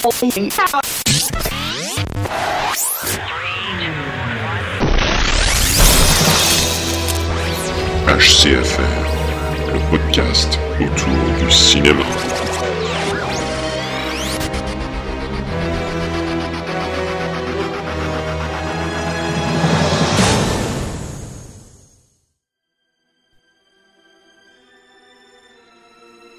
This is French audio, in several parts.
HCFR, le podcast autour du cinéma.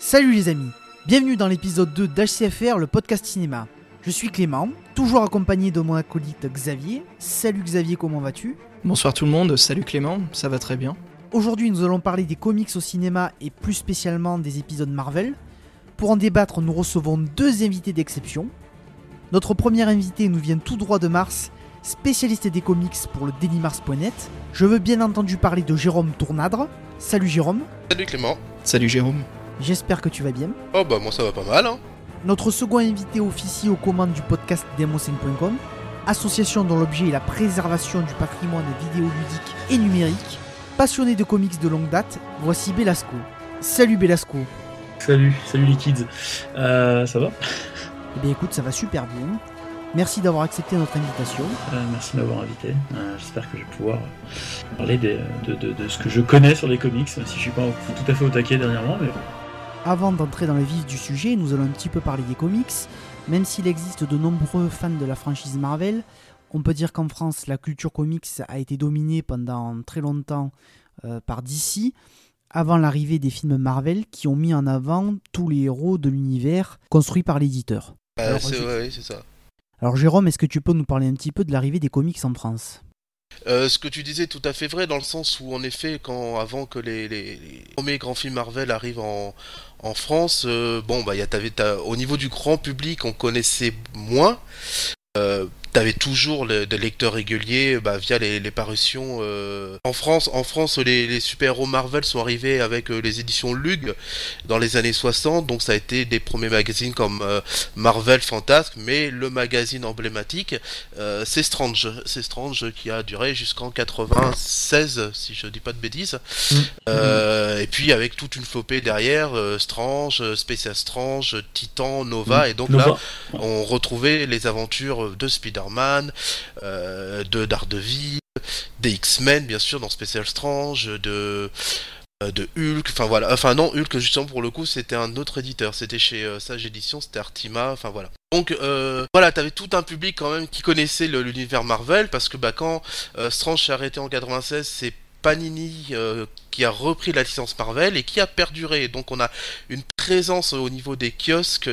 Salut les amis, bienvenue dans l'épisode 2 d'HCFR, le podcast cinéma. Je suis Clément, toujours accompagné de mon acolyte Xavier. Salut Xavier, comment vas-tu ? Bonsoir tout le monde, salut Clément, ça va très bien. Aujourd'hui nous allons parler des comics au cinéma et plus spécialement des épisodes Marvel. Pour en débattre, nous recevons deux invités d'exception. Notre premier invité nous vient tout droit de Mars, spécialiste des comics pour le dailymars.net. Je veux bien entendu parler de Jérôme Tournadre. Salut Jérôme. Salut Clément. Salut Jérôme. J'espère que tu vas bien. Oh bah moi ça va pas mal hein. Notre second invité officie aux commandes du podcast Demoscene.com, association dont l'objet est la préservation du patrimoine vidéoludique et numérique. Passionné de comics de longue date, voici Belasco. Salut Belasco. Salut les kids. Ça va ? Eh bien écoute, ça va super bien. Merci d'avoir accepté notre invitation. Merci de m'avoir invité. J'espère que je vais pouvoir parler de ce que je connais sur les comics, même si je suis pas tout à fait au taquet dernièrement, mais bon. Avant d'entrer dans le vif du sujet, nous allons un petit peu parler des comics. Même s'il existe de nombreux fans de la franchise Marvel, on peut dire qu'en France, la culture comics a été dominée pendant très longtemps par DC, avant l'arrivée des films Marvel qui ont mis en avant tous les héros de l'univers construits par l'éditeur. C'est ça. Alors Jérôme, est-ce que tu peux nous parler un petit peu de l'arrivée des comics en France ? Ce que tu disais est tout à fait vrai dans le sens où en effet avant que les premiers grands films Marvel arrivent en France, au niveau du grand public on connaissait moins. T'avais toujours des lecteurs réguliers via les parutions. En France, les super-héros Marvel sont arrivés avec les éditions Lug dans les années 60, donc ça a été des premiers magazines comme Marvel Fantasme, mais le magazine emblématique, c'est Strange. C'est Strange qui a duré jusqu'en 96, si je dis pas de bêtises. Et puis avec toute une flopée derrière, Strange, Special Strange, Titan, Nova, et donc Nova. Là, on retrouvait les aventures de Spider-Man, de Daredevil, des X-Men bien sûr dans Special Strange, de Hulk, Hulk justement pour le coup c'était un autre éditeur, c'était chez Sage Édition, c'était Artima, voilà. Donc t'avais tout un public quand même qui connaissait l'univers Marvel, parce que quand Strange s'est arrêté en 96, c'est Panini qui a repris la licence Marvel et qui a perduré. Donc on a une présence au niveau des kiosques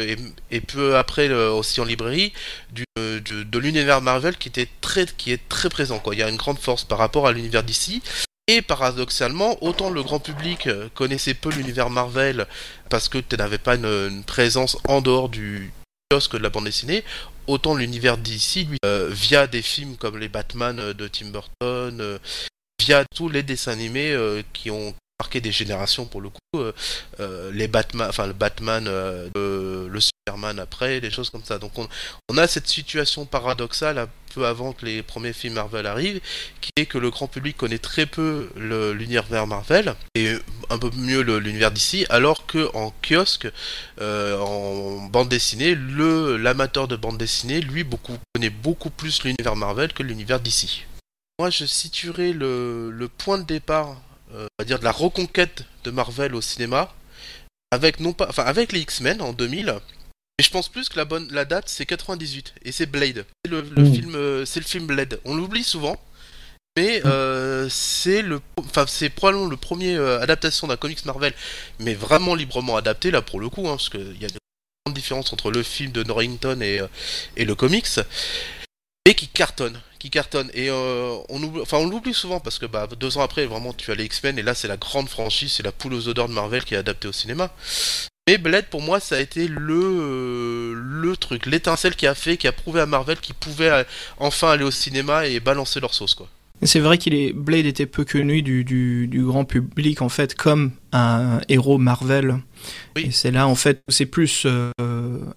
et peu après aussi en librairie de l'univers Marvel qui est très présent, quoi. Il y a une grande force par rapport à l'univers d'ici. Et paradoxalement, autant le grand public connaissait peu l'univers Marvel parce que tu n'avais pas une présence en dehors du kiosque de la bande dessinée, autant l'univers d'ici, lui, via des films comme les Batman de Tim Burton, via tous les dessins animés qui ont marqué des générations pour le coup, les Batman, le Batman, le Superman après, des choses comme ça. Donc on a cette situation paradoxale un peu avant que les premiers films Marvel arrivent, qui est que le grand public connaît très peu l'univers Marvel et un peu mieux l'univers d'ici, alors que en kiosque, en bande dessinée, l'amateur de bande dessinée, lui, connaît beaucoup plus l'univers Marvel que l'univers d'ici. Moi, je situerais le point de départ, on va dire de la reconquête de Marvel au cinéma, avec les X-Men en 2000. Mais je pense plus que la date c'est 98 et c'est Blade. C'est le film Blade. On l'oublie souvent, mais c'est probablement le premier adaptation d'un comics Marvel, mais vraiment librement adapté là pour le coup, parce qu'il y a une grande différence entre le film de Norrington et le comics. Et qui cartonne et on l'oublie souvent parce que 2 ans après vraiment tu as les X-Men et là c'est la grande franchise, c'est la poule aux odeurs de Marvel qui est adaptée au cinéma. Mais Blade pour moi ça a été le truc, l'étincelle qui a prouvé à Marvel qu'ils pouvaient enfin aller au cinéma et balancer leur sauce, quoi. C'est vrai Blade était peu connu du grand public en fait, comme un héros Marvel. Oui. Et c'est là, en fait, c'est plus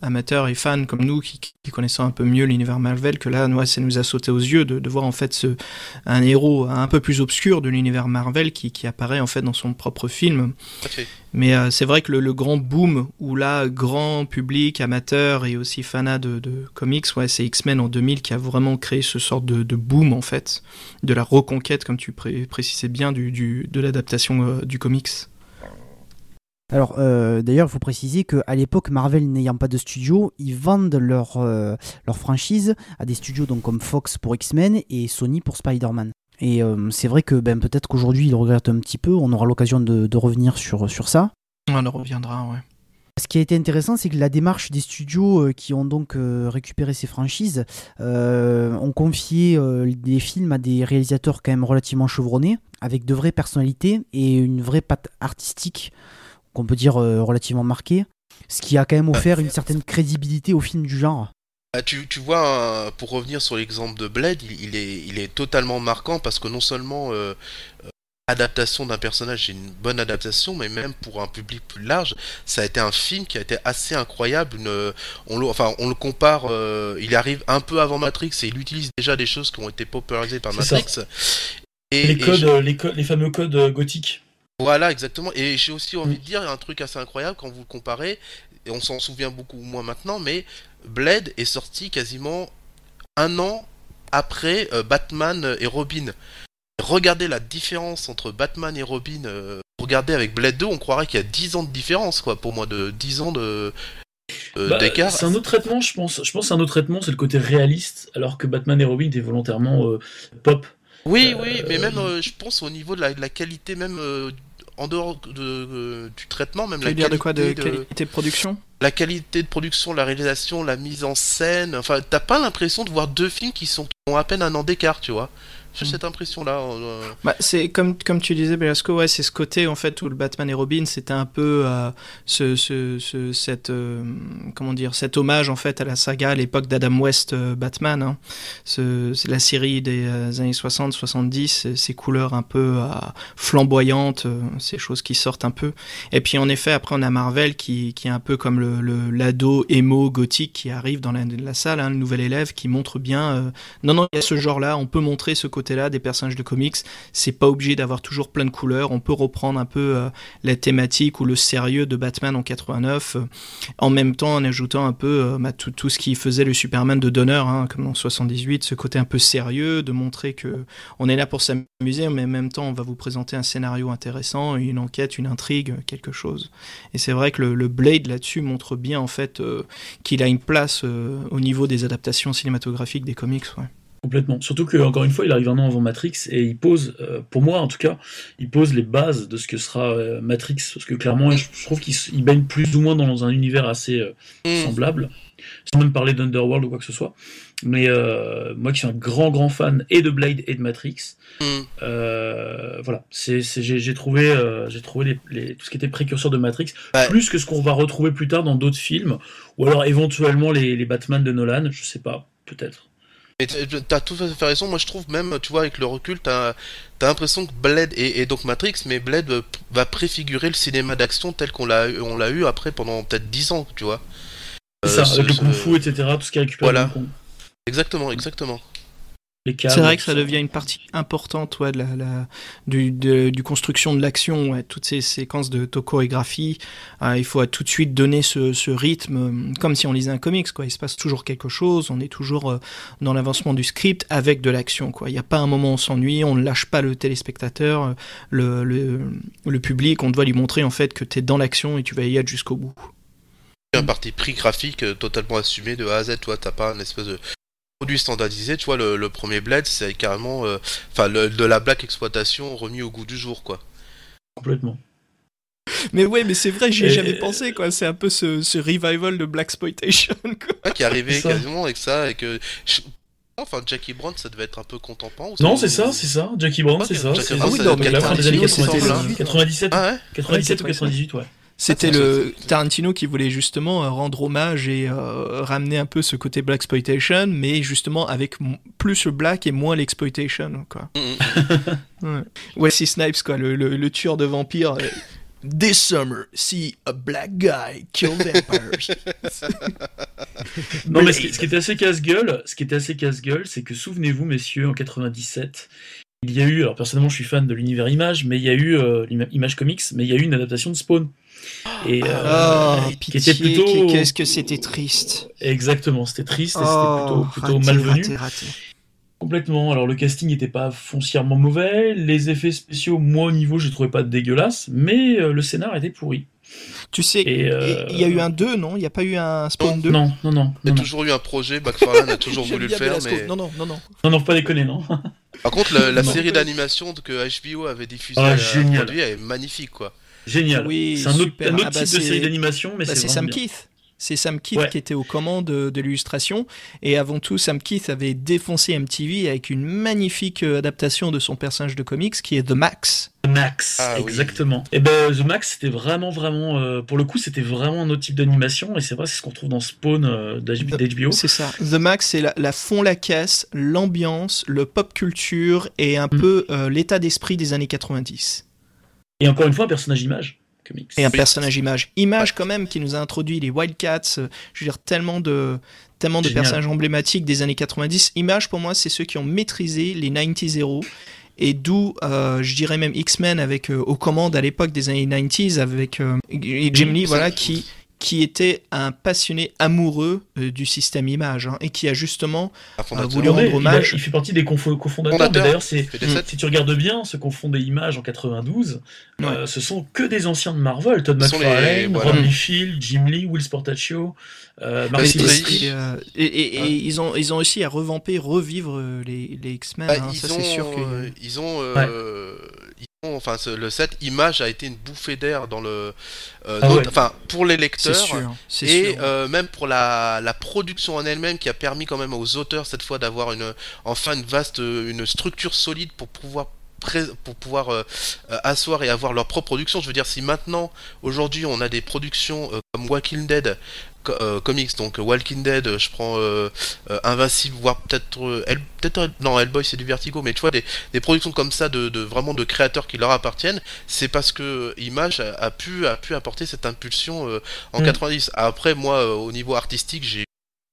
amateurs et fans comme nous qui connaissons un peu mieux l'univers Marvel que là, ça nous a sauté aux yeux de voir en fait un héros un peu plus obscur de l'univers Marvel qui apparaît en fait dans son propre film. Okay. Mais c'est vrai que le grand boom où là, grand public, amateur et aussi fanat de comics, c'est X-Men en 2000 qui a vraiment créé ce sort de boom en fait, de la reconquête, comme tu précisais bien, de l'adaptation du comics. Alors, d'ailleurs, il faut préciser qu'à l'époque, Marvel n'ayant pas de studio, ils vendent leur franchise à des studios donc, comme Fox pour X-Men et Sony pour Spider-Man. Et c'est vrai que peut-être qu'aujourd'hui, ils regrettent un petit peu. On aura l'occasion de revenir sur ça. On en reviendra, ouais. Ce qui a été intéressant, c'est que la démarche des studios qui ont donc récupéré ces franchises ont confié des films à des réalisateurs quand même relativement chevronnés, avec de vraies personnalités et une vraie patte artistique qu'on peut dire relativement marquée, ce qui a quand même offert une certaine crédibilité au film du genre. Tu vois, pour revenir sur l'exemple de Blade, il est totalement marquant parce que non slement adaptation d'un personnage, c'est une bonne adaptation, mais même pour un public plus large, ça a été un film qui a été assez incroyable. On le compare, il arrive un peu avant Matrix et il utilise déjà des choses qui ont été popularisées par Matrix. Les fameux codes gothiques. Voilà, exactement. Et j'ai aussi envie de dire un truc assez incroyable quand vous le comparez, et on s'en souvient beaucoup moins maintenant, mais Blade est sorti quasiment un an après Batman et Robin. Regardez la différence entre Batman et Robin. Regardez avec Blade 2, on croirait qu'il y a 10 ans de différence, quoi, pour moi, de 10 ans d'écart. C'est un autre traitement, je pense. Je pense que c'est un autre traitement, c'est le côté réaliste, alors que Batman et Robin étaient volontairement pop. Oui, mais même, je pense, au niveau de la qualité, même en dehors du traitement, même la qualité de quoi, de qualité de production ? La qualité de production, la réalisation, la mise en scène. Enfin, t'as pas l'impression de voir deux films qui ont à peine un an d'écart, tu vois. J'ai cette impression-là. C'est comme tu disais, Belasco, c'est ce côté en fait où le Batman et Robin, c'était un peu cet hommage en fait à la saga à l'époque d'Adam West Batman. Hein. C'est la série des années 60-70, ces couleurs un peu flamboyantes, ces choses qui sortent un peu. Et puis en effet, après on a Marvel qui est un peu comme l'ado émo gothique qui arrive dans la salle, hein, le nouvel élève qui montre bien. Non, il y a ce genre-là, on peut montrer ce côté là des personnages de comics, c'est pas obligé d'avoir toujours plein de couleurs, on peut reprendre un peu la thématique ou le sérieux de Batman en 89 en même temps en ajoutant un peu tout ce qui faisait le Superman de Donner, hein, comme en 78, ce côté un peu sérieux, de montrer que on est là pour s'amuser, mais en même temps on va vous présenter un scénario intéressant, une enquête, une intrigue, quelque chose. Et c'est vrai que le Blade là-dessus montre bien en fait qu'il a une place au niveau des adaptations cinématographiques des comics, ouais. Complètement. Surtout que, encore une fois, il arrive un an avant Matrix et il pose, pour moi en tout cas, il pose les bases de ce que sera Matrix. Parce que clairement, je trouve qu'il baigne plus ou moins dans un univers assez semblable, sans même parler d'Underworld ou quoi que ce soit. Mais moi qui suis un grand fan et de Blade et de Matrix, voilà, j'ai trouvé tout ce qui était précurseur de Matrix, plus que ce qu'on va retrouver plus tard dans d'autres films, ou alors éventuellement les Batman de Nolan, je sais pas, peut-être. Mais t'as tout à fait raison, moi je trouve même, tu vois, avec le recul, t'as l'impression que Blade et donc Matrix, mais Blade va préfigurer le cinéma d'action tel qu'on l'a eu après pendant peut-être 10 ans, tu vois. C'est ça, avec le kung-fu, etc., tout ce qui est récupéré. Voilà. Exactement. C'est vrai que ça devient une partie importante du construction de l'action, toutes ces séquences de chorégraphie. Il faut tout de suite donner ce rythme, comme si on lisait un comics, quoi. Il se passe toujours quelque chose, on est toujours dans l'avancement du script avec de l'action, quoi. Il n'y a pas un moment où on s'ennuie, on ne lâche pas le téléspectateur, le public, on doit lui montrer en fait que tu es dans l'action et tu vas y être jusqu'au bout. Un parti pris graphique totalement assumé de A à Z, toi, t'as pas une espèce de produit standardisé, tu vois, le premier Blade, c'est carrément de la black exploitation remis au goût du jour, quoi. Complètement. Mais ouais, mais c'est vrai, j'y ai jamais pensé, quoi. C'est un peu ce revival de blaxploitation, quoi. Ouais, qui est arrivé quasiment avec ça, et que... Enfin, Jackie Brown, ça devait être un peu contemporain. Non, c'est ça. Jackie Brown, c'est ça. Ah oui, donc la fin des années 97 ou 98, 98, ouais. C'était le Tarantino qui voulait justement rendre hommage et ramener un peu ce côté blaxploitation, mais justement avec plus le black et moins l'exploitation, quoi. Ouais. Wesley Snipes, quoi, le tueur de vampires. This summer, see a black guy kill vampires. Non, mais ce qui était assez casse-gueule, c'est que souvenez-vous, messieurs, en 97, il y a eu, alors personnellement je suis fan de l'univers Image, mais il y a eu Image Comics, mais il y a eu une adaptation de Spawn. Et qui était plutôt. Qu'est-ce que c'était triste. Exactement, c'était triste et c'était plutôt malvenu. Raté. Complètement. Alors le casting n'était pas foncièrement mauvais, les effets spéciaux, moi au niveau, je trouvais pas dégueulasse, mais le scénar était pourri. Tu sais, il y a eu un 2, non? Il n'y a pas eu un Spawn 2? Non. Il y a toujours eu un projet, McFarlane a toujours voulu le faire, mais... Non. Non, faut pas déconner, non. Par contre, la série d'animation que HBO avait diffusée produit est magnifique, quoi. Génial. Oui, c'est un autre type de série d'animation, mais c'est Sam Keith. C'est Sam Keith qui était aux commandes de l'illustration. Et avant tout, Sam Keith avait défoncé MTV avec une magnifique adaptation de son personnage de comics qui est The Max. The Max, exactement. Et ben The Max, c'était vraiment, pour le coup, c'était vraiment un autre type d'animation. Et c'est vrai, c'est ce qu'on trouve dans Spawn d'HBO. C'est ça. The Max, c'est la fond la caisse, l'ambiance, le pop culture et un peu l'état d'esprit des années 90. Et encore une fois, un personnage Image. Comics. Et un personnage Image quand même qui nous a introduit les Wildcats, je veux dire tellement de personnages emblématiques des années 90. Image pour moi c'est ceux qui ont maîtrisé les 90s héros et d'où je dirais même X-Men avec aux commandes à l'époque des années 90s avec Jim Lee qui était un passionné amoureux du système Image et qui a justement voulu rendre hommage. Il fait partie des cofondateurs, mais d'ailleurs, si tu regardes bien, ceux qui ont fondé Image en 92, ce sont que des anciens de Marvel. Todd McFarlane, Ron Liefeld, Jim Lee, Will Sportaccio, Mark Silvestri. Et ils ont réussi à revivre les X-Men. Ça, c'est sûr Enfin, le set Image a été une bouffée d'air dans le, pour les lecteurs, c'est sûr. même pour la production en elle-même, qui a permis quand même aux auteurs cette fois d'avoir une structure solide pour pouvoir asseoir et avoir leur propre production. Je veux dire, si maintenant, aujourd'hui, on a des productions comme Walking Dead, comics, donc Walking Dead, je prends Invincible, voire peut-être Hellboy c'est du Vertigo, mais tu vois des productions comme ça vraiment de créateurs qui leur appartiennent, c'est parce que Image a pu apporter cette impulsion en 90. Après, moi au niveau artistique, j'ai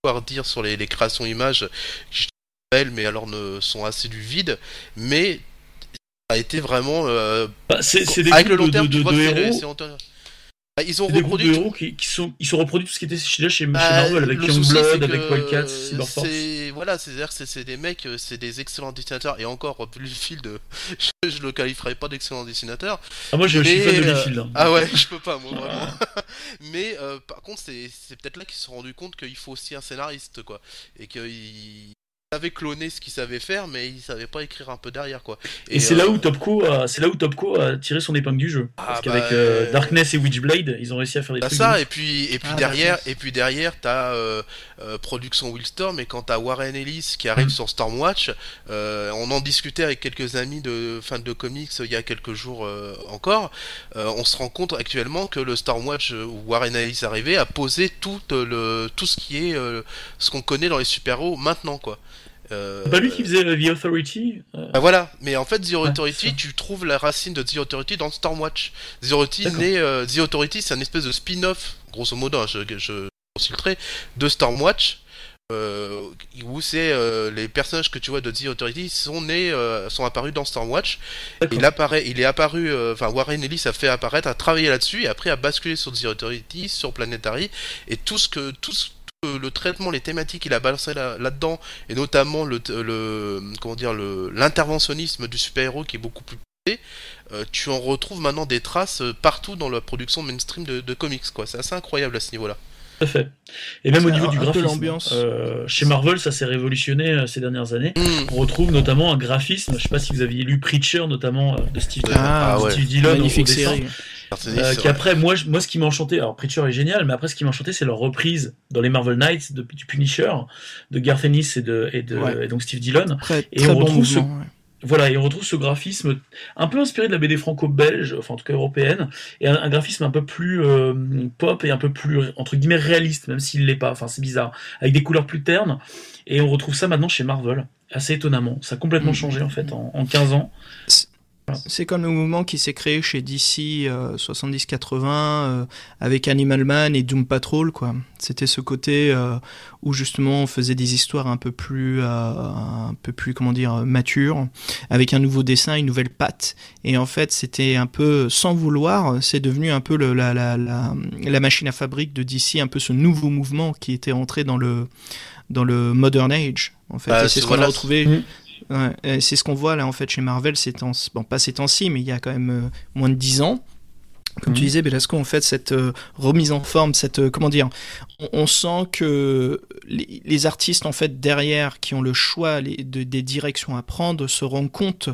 beaucoup à dire sur les créations Image qui je trouve belles, mais alors ne sont assez du vide, mais ça a été vraiment c'est des avec groupes le long terme de héros. Ils ont reproduit des reproduit héros ils sont reproduits tout ce qui était chez Marvel, avec Youngblood, avec Wildcats, Cyberforce. C'est-à-dire que c'est des mecs, c'est des excellents dessinateurs, et encore Liefeld, je le qualifierais pas d'excellent dessinateur. Ah, moi je suis fan de Liefeld. Ah ouais, je peux pas moi vraiment. Mais par contre c'est peut-être là qu'ils se sont rendus compte qu'il faut aussi un scénariste, quoi, et qu'ils savait cloner ce qu'il savait faire, mais il savait pas écrire un peu derrière, quoi. Et c'est là où Topco a tiré son épingle du jeu. Parce qu'avec Darkness et Witchblade, ils ont réussi à faire des trucs. Ça, et puis derrière, t'as Production Wildstorm, et quand t'as Warren Ellis qui arrive sur Stormwatch, on en discutait avec quelques amis de fans de comics il y a quelques jours encore, on se rend compte actuellement que le Stormwatch où Warren Ellis arrivait a posé tout ce qui est ce qu'on connaît dans les super-héros maintenant, quoi. C'est pas lui qui faisait The Authority voilà, mais en fait The Authority, tu trouves la racine de The Authority dans Stormwatch. The Authority, c'est un espèce de spin-off, grosso modo, je consulterai, de Stormwatch, où c'est les personnages que tu vois de The Authority sont apparus dans Stormwatch. Il est apparu, Warren Ellis a fait apparaître, a travaillé là-dessus, et après a basculé sur The Authority, sur Planetary, et tout le traitement, les thématiques qu'il a balancé là-dedans, et notamment l'interventionnisme du super-héros qui est beaucoup plus poussé, tu en retrouves maintenant des traces partout dans la production mainstream de comics, quoi. C'est assez incroyable à ce niveau-là. Tout à fait. Et même au niveau du graphisme, l'ambiance. Chez Marvel, ça s'est révolutionné ces dernières années. On retrouve notamment un graphisme, je sais pas si vous aviez lu Preacher, notamment de Steve Dillon, magnifique série. Qui après, moi ce qui m'a enchanté, alors Preacher est génial, mais après ce qui m'a enchanté, c'est leur reprise dans les Marvel Knights du Punisher, de Garth Ennis et donc Steve Dillon. Et on retrouve et on retrouve ce graphisme un peu inspiré de la BD franco-belge, enfin en tout cas européenne, et un graphisme un peu plus pop et un peu plus entre guillemets réaliste, même s'il l'est pas, enfin c'est bizarre, avec des couleurs plus ternes, et on retrouve ça maintenant chez Marvel, assez étonnamment. Ça a complètement changé en fait en 15 ans. C'est comme le mouvement qui s'est créé chez DC 70-80 avec Animal Man et Doom Patrol, quoi. C'était ce côté où justement on faisait des histoires un peu plus comment dire, matures, avec un nouveau dessin, une nouvelle patte. Et en fait, c'était un peu, sans vouloir, c'est devenu un peu la machine à fabrique de DC, un peu ce nouveau mouvement qui était entré dans le Modern Age. En fait, et c'est ce qu'on a retrouvé. Ouais, c'est ce qu'on voit là en fait chez Marvel pas ces temps-ci, mais il y a quand même moins de 10 ans. Comme tu disais, Belasco, en fait, cette remise en forme, cette comment dire, on sent que les artistes en fait derrière, qui ont le choix des directions à prendre, se rendent compte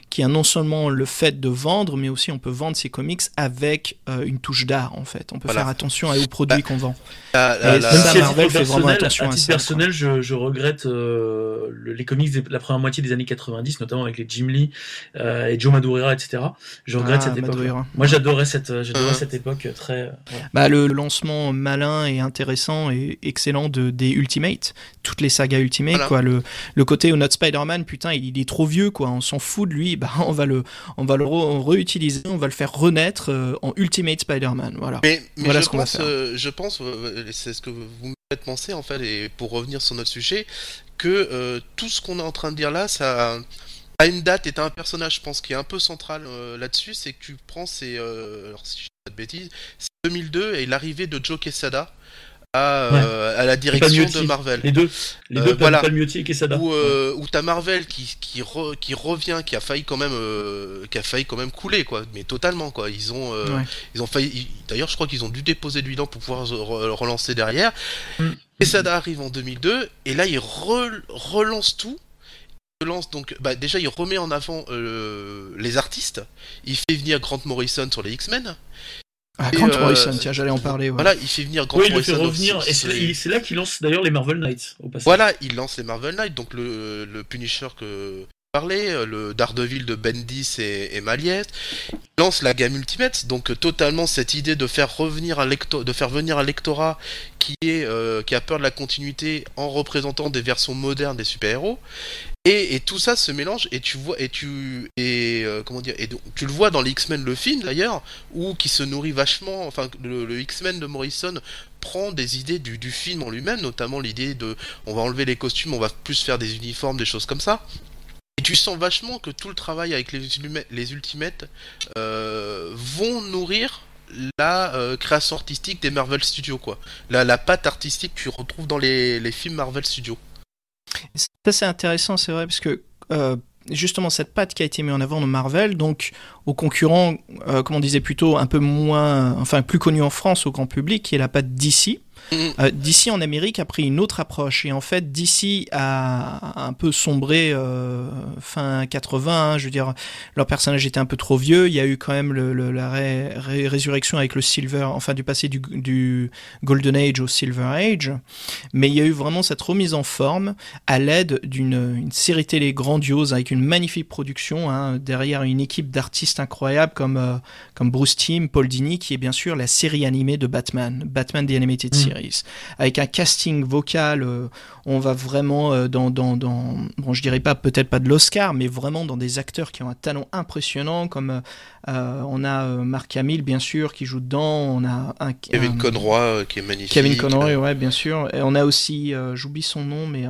qu'il y a non seulement le fait de vendre, mais aussi on peut vendre ses comics avec une touche d'art en fait. On peut faire attention aux produits qu'on vend. Marvel fait vraiment attention à ça. À titre personnel, je regrette les comics de la première moitié des années 90, notamment avec les Jim Lee et Joe Madureira, etc. Je regrette cette époque. Moi, j'adorais cette époque très. Le lancement malin et intéressant et excellent des Ultimate, toutes les sagas Ultimate, quoi. Le côté où notre Spider-Man, putain, il est trop vieux, quoi. On s'en fout de lui. On va le réutiliser, on va le faire renaître en Ultimate Spider-Man. Voilà. Mais voilà ce qu'on va faire. Je pense, c'est ce que vous me faites penser en fait, et pour revenir sur notre sujet, que tout ce qu'on est en train de dire là, ça a une date et t'as un personnage, je pense, qui est un peu central là-dessus, c'est que tu prends alors si je dis pas de bêtises, c'est 2002 et l'arrivée de Joe Quesada à la direction de Marvel. Les deux voilà. Palmiotti et Quesada. Où t'as Marvel qui revient, qui a failli quand même couler, quoi, mais totalement, quoi. Ils ont failli. D'ailleurs, je crois qu'ils ont dû déposer du bilan pour pouvoir relancer derrière. Quesada arrive en 2002 et là il relance tout. Donc, déjà il remet en avant les artistes. Il fait venir Grant Morrison sur les X-Men. Grant Morrison, tiens, j'allais en parler. Ouais. Voilà, il fait venir Grant Morrison. Il le fait revenir, et c'est là qu'il lance d'ailleurs les Marvel Knights au passage. Voilà, il lance les Marvel Knights, donc le Punisher que parlait, le Daredevil de Bendis et Méliès. Il lance la gamme Ultimate, donc totalement cette idée de faire venir un lectorat qui a peur de la continuité en représentant des versions modernes des super-héros. Et tout ça se mélange et tu le vois dans les X-Men le film d'ailleurs, où qui se nourrit vachement, enfin le X-Men de Morrison prend des idées du film en lui-même, notamment l'idée de on va enlever les costumes, on va plus faire des uniformes, des choses comme ça. Et tu sens vachement que tout le travail avec les Ultimates vont nourrir la création artistique des Marvel Studios, quoi. La patte artistique que tu retrouves dans les films Marvel Studios. Ça c'est intéressant, c'est vrai, parce que justement cette patte qui a été mise en avant dans Marvel, donc aux concurrents, comme on disait plutôt, un peu moins, enfin plus connu en France au grand public, qui est la patte DC. DC en Amérique a pris une autre approche et en fait DC a un peu sombré fin 80, je veux dire leur personnage était un peu trop vieux, il y a eu quand même la résurrection avec le Silver, enfin du passé du Golden Age au Silver Age, mais il y a eu vraiment cette remise en forme à l'aide d'une série télé grandiose avec une magnifique production, derrière une équipe d'artistes incroyables comme Bruce Timm, Paul Dini, qui est bien sûr la série animée de Batman The Animated Series. Avec un casting vocal, on va vraiment bon, je dirais peut-être pas de l'Oscar, mais vraiment dans des acteurs qui ont un talent impressionnant, comme on a Mark Hamill bien sûr qui joue dedans, on a Kevin Conroy qui est magnifique. Kevin Conroy, ouais, bien sûr. Et on a aussi, j'oublie son nom, mais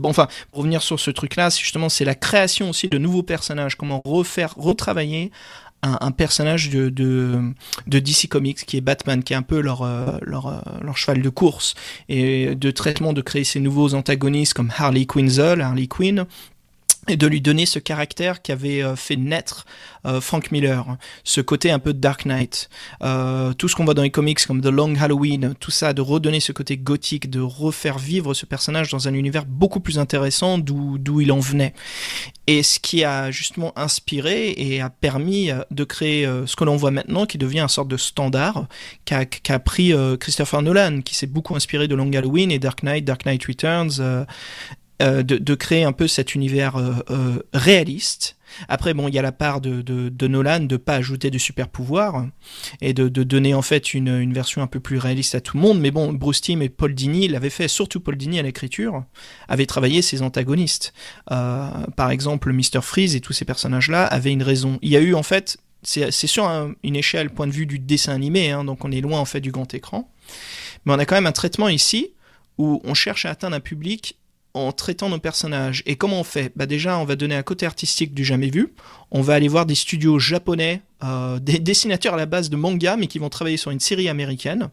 pour revenir sur ce truc-là, c'est la création aussi de nouveaux personnages, comment retravailler un personnage de DC Comics qui est Batman, qui est un peu leur cheval de course, et de traitement de créer ces nouveaux antagonistes comme Harley Quinn, et de lui donner ce caractère qu'avait fait naître Frank Miller, ce côté un peu Dark Knight, tout ce qu'on voit dans les comics comme The Long Halloween, tout ça, de redonner ce côté gothique, de refaire vivre ce personnage dans un univers beaucoup plus intéressant d'où il en venait. Et ce qui a justement inspiré et a permis de créer ce que l'on voit maintenant, qui devient une sorte de standard qu'a pris Christopher Nolan, qui s'est beaucoup inspiré de Long Halloween et Dark Knight Returns, de créer un peu cet univers réaliste. Après, bon, il y a la part de Nolan de pas ajouter de super pouvoirs et de donner en fait une version un peu plus réaliste à tout le monde. Mais bon, Bruce Timm et Paul Dini l'avaient fait, surtout Paul Dini à l'écriture, avaient travaillé ses antagonistes. Par exemple, Mr. Freeze et tous ces personnages-là avaient une raison. Il y a eu en fait, c'est sur une échelle point de vue du dessin animé, hein, donc on est loin en fait du grand écran. Mais on a quand même un traitement ici où on cherche à atteindre un public en traitant nos personnages. Et comment on fait ? Déjà, on va donner un côté artistique du jamais vu. On va aller voir des studios japonais, des dessinateurs à la base de manga, mais qui vont travailler sur une série américaine,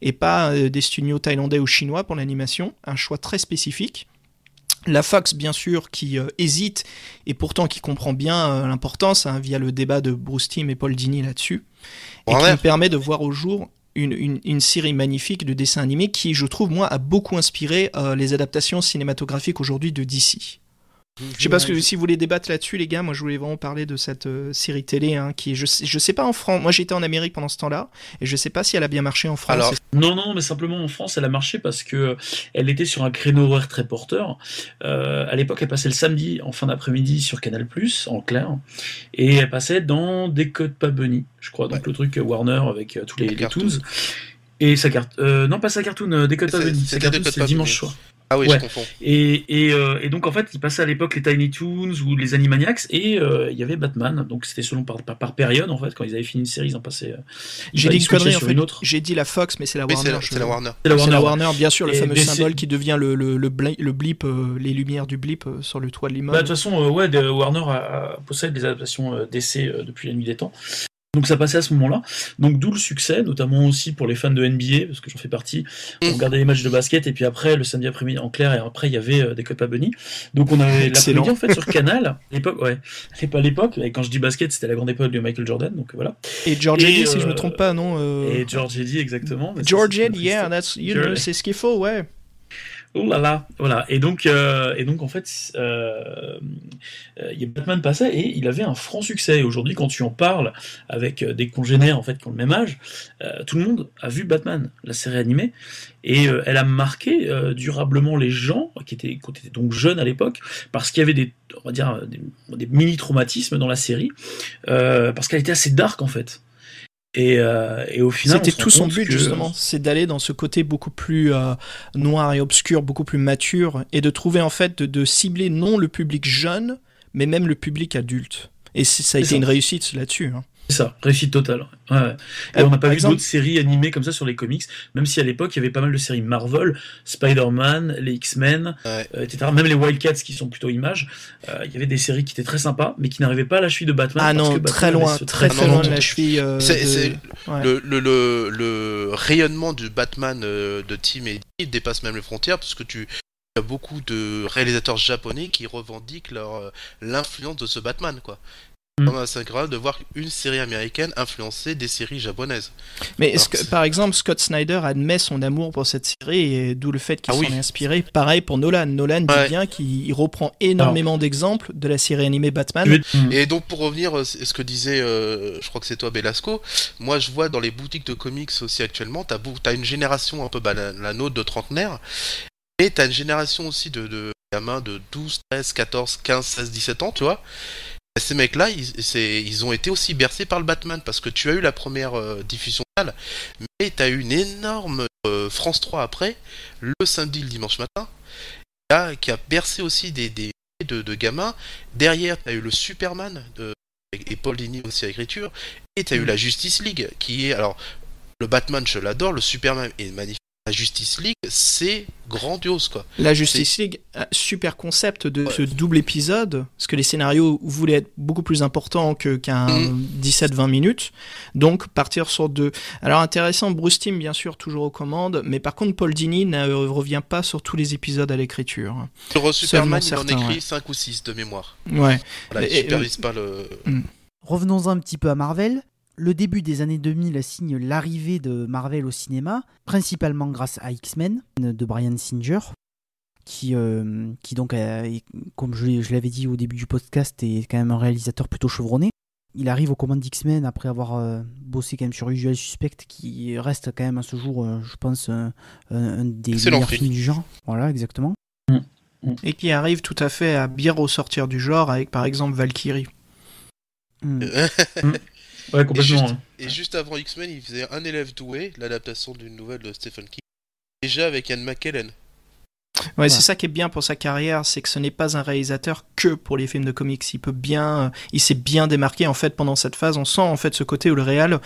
et pas des studios thaïlandais ou chinois pour l'animation. Un choix très spécifique. La Fox, bien sûr, qui hésite, et pourtant qui comprend bien l'importance, hein, via le débat de Bruce Timm et Paul Dini là-dessus, et qui nous permet de voir au jour une série magnifique de dessins animés qui, je trouve, moi, a beaucoup inspiré les adaptations cinématographiques aujourd'hui de DC. Je sais pas si vous voulez débattre là-dessus, les gars. Moi, je voulais vraiment parler de cette série télé, hein, qui, je sais pas en France. Moi, j'étais en Amérique pendant ce temps-là, et je sais pas si elle a bien marché en France. Alors, non, mais simplement en France, elle a marché parce que elle était sur un créneau horaire très porteur. À l'époque, elle passait le samedi en fin d'après-midi sur Canal+, en clair, et elle passait dans Décode pas Bunny, je crois, donc le truc Warner avec tous les Toons. Et sa carte, non pas sa cartoon, Décode pas Bunny, sa cartoon c'est dimanche soir. Ah oui, ouais. Je confonds. Et donc en fait, il passait à l'époque les Tiny Toons ou les Animaniacs, et il y avait Batman. Donc c'était selon par période en fait. Quand ils avaient fini une série, ils en passaient. J'ai dit une connerie en fait. J'ai dit la Fox, mais c'est la Warner. C'est la Warner. C'est la Warner, bien sûr, le fameux symbole qui devient le blip, les lumières du blip sur le toit de l'immeuble. De toute façon, Warner possède des adaptations d'essais depuis la nuit des temps. Donc ça passait à ce moment-là, donc d'où le succès, notamment aussi pour les fans de NBA, parce que j'en fais partie. On regardait les matchs de basket, et puis après, le samedi après-midi en clair, et après il y avait des Copa Bunny. Donc on avait l'après-midi en fait sur Canal, à l'époque, à l'époque, et quand je dis basket, c'était la grande époque de Michael Jordan, donc voilà. Et George Eddy, si je me trompe pas, non Et George Eddy, exactement. George Eddy, yeah, c'est ce qu'il faut, ouais. Oh là là, voilà. Et donc en fait, Batman passait et il avait un franc succès. Et aujourd'hui, quand tu en parles avec des congénères en fait qui ont le même âge, tout le monde a vu Batman, la série animée, et elle a marqué durablement les gens qui étaient donc jeunes à l'époque, parce qu'il y avait des mini traumatismes dans la série, parce qu'elle était assez dark en fait. Et au final, c'était tout son but justement, c'est d'aller dans ce côté beaucoup plus noir et obscur, beaucoup plus mature, et de trouver en fait de cibler non le public jeune, mais même le public adulte. Et ça a été une réussite là-dessus. Hein. C'est ça, réussite totale. Ouais. Et on n'a pas vu d'autres séries animées comme ça sur les comics, même si à l'époque il y avait pas mal de séries Marvel, Spider-Man, les X-Men, etc. Même les Wildcats qui sont plutôt images. Il y avait des séries qui étaient très sympas, mais qui n'arrivaient pas à la cheville de Batman. Ah non, très loin de la cheville. Le rayonnement du Batman de Tim et Dini dépasse même les frontières, parce que tu as beaucoup de réalisateurs japonais qui revendiquent l'influence de ce Batman, quoi. C'est incroyable de voir une série américaine influencer des séries japonaises. Mais par exemple, Scott Snyder admet son amour pour cette série, et d'où le fait qu'il s'en est inspiré. Pareil pour Nolan. Nolan dit bien qu'il reprend énormément d'exemples de la série animée Batman. Et donc pour revenir à ce que disait, je crois que c'est toi Belasco, moi je vois dans les boutiques de comics aussi actuellement, t'as une génération un peu la nôtre de trentenaires, et t'as une génération aussi de gamins de 12, 13, 14, 15, 16, 17 ans, tu vois. Ces mecs-là, ils ont été aussi bercés par le Batman, parce que tu as eu la première diffusion, mais tu as eu une énorme France 3 après, le samedi, le dimanche matin, qui a bercé aussi des gamins. Derrière, tu as eu le Superman, et Paul Dini aussi à l'écriture, et tu as eu la Justice League, qui est... Alors, le Batman, je l'adore, le Superman est magnifique. La Justice League, c'est grandiose, quoi. La Justice League, super concept de ce double épisode, parce que les scénarios voulaient être beaucoup plus importants qu'un 17-20 minutes, donc partir sur deux. Alors intéressant, Bruce Timm, bien sûr, toujours aux commandes, mais par contre, Paul Dini ne revient pas sur tous les épisodes à l'écriture. Sur Superman, il en écrit 5 ou 6 de mémoire. Ouais. Voilà, il supervise pas le... Revenons-en un petit peu à Marvel. Le début des années 2000 signe l'arrivée de Marvel au cinéma, principalement grâce à X-Men de Bryan Singer, qui donc, comme je l'avais dit au début du podcast, est quand même un réalisateur plutôt chevronné. Il arrive aux commandes d'X-Men après avoir bossé quand même sur Usual Suspect, qui reste quand même à ce jour, je pense, un des meilleurs films du genre. Voilà, exactement. Et qui arrive tout à fait à bien ressortir du genre avec par exemple Valkyrie. Ouais, complètement. Et juste avant X-Men, il faisait Un élève doué, l'adaptation d'une nouvelle de Stephen King. Déjà avec Ian McKellen. Ouais, c'est ça qui est bien pour sa carrière, c'est que ce n'est pas un réalisateur que pour les films de comics. Il s'est bien démarqué en fait pendant cette phase. On sent en fait ce côté où le réal,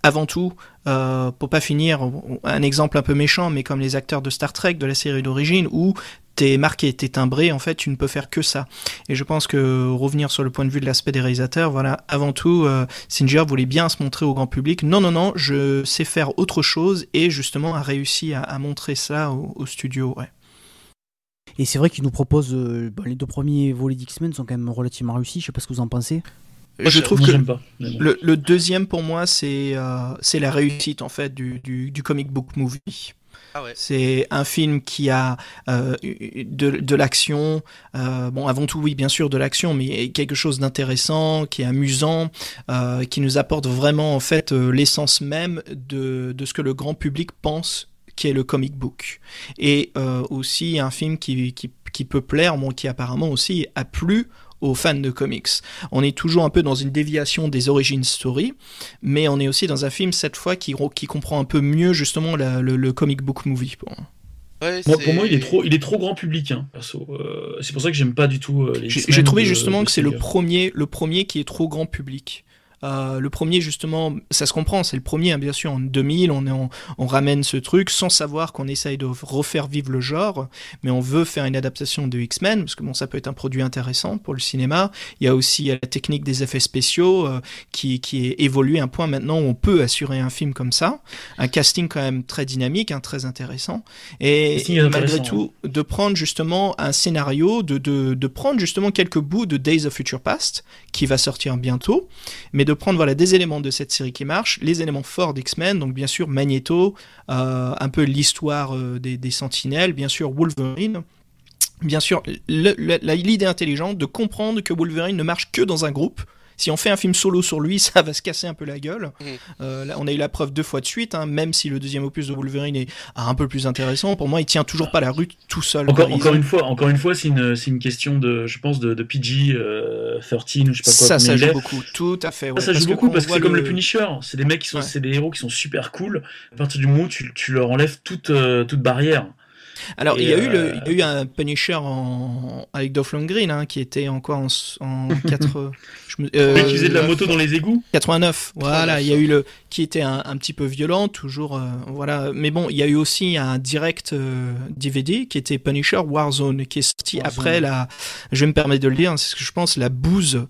avant tout, pour pas finir, un exemple un peu méchant, mais comme les acteurs de Star Trek de la série d'origine, où t'es marqué, t'es timbré, en fait, tu ne peux faire que ça. Et je pense que revenir sur le point de vue de l'aspect des réalisateurs, voilà, avant tout, Singer voulait bien se montrer au grand public. Non, je sais faire autre chose, et justement a réussi à montrer ça au studio, ouais. Et c'est vrai qu'il nous propose les 2 premiers volets d'X-Men sont quand même relativement réussis. Je sais pas ce que vous en pensez. Je trouve que j'aime pas. Le deuxième pour moi c'est la réussite en fait du comic book movie. Ah ouais. C'est un film qui a de l'action, avant tout oui bien sûr de l'action, mais quelque chose d'intéressant, qui est amusant, qui nous apporte vraiment en fait l'essence même de ce que le grand public pense qui est le comic book. Et aussi un film qui peut plaire, qui apparemment aussi a plu aux fans de comics. On est toujours un peu dans une déviation des origin story, mais on est aussi dans un film cette fois qui comprend un peu mieux justement le comic book movie. Ouais, pour moi, il est trop grand public, perso. C'est pour ça que j'aime pas du tout les X-Men. J'ai trouvé justement que c'est le premier qui est trop grand public. Le premier justement, ça se comprend, c'est le premier bien sûr en 2000, on ramène ce truc sans savoir qu'on essaye de refaire vivre le genre, mais on veut faire une adaptation de X-Men parce que ça peut être un produit intéressant pour le cinéma. Il y a aussi la technique des effets spéciaux qui est évoluée à un point maintenant où on peut assurer un film comme ça, un casting quand même très dynamique, très intéressant, et malgré tout de prendre justement un scénario, de prendre justement quelques bouts de Days of Future Past qui va sortir bientôt, mais de prendre des éléments de cette série qui marchent, les éléments forts d'X-Men, donc bien sûr Magneto, un peu l'histoire des Sentinelles, bien sûr Wolverine, bien sûr l'idée intelligente de comprendre que Wolverine ne marche que dans un groupe. Si on fait un film solo sur lui, ça va se casser un peu la gueule. Là, on a eu la preuve 2 fois de suite, même si le deuxième opus de Wolverine est un peu plus intéressant. Pour moi, il tient toujours pas la rue tout seul. Encore une fois, c'est une question je pense de PG 13 ou je sais pas quoi. Ça joue beaucoup, tout à fait. Ouais, ça joue beaucoup parce que c'est comme le Punisher. C'est des mecs c'est des héros qui sont super cool. À partir du moment où tu leur enlèves toute barrière. Alors, il y a eu un Punisher avec Dolph Lundgren, qui était encore en 4... qui faisait de la moto dans les égouts 89, voilà, il y a eu qui était un petit peu violent, toujours, voilà. Mais bon, il y a eu aussi un direct DVD qui était Punisher Warzone, qui est sorti après je vais me permettre de le dire, c'est ce que je pense, la bouse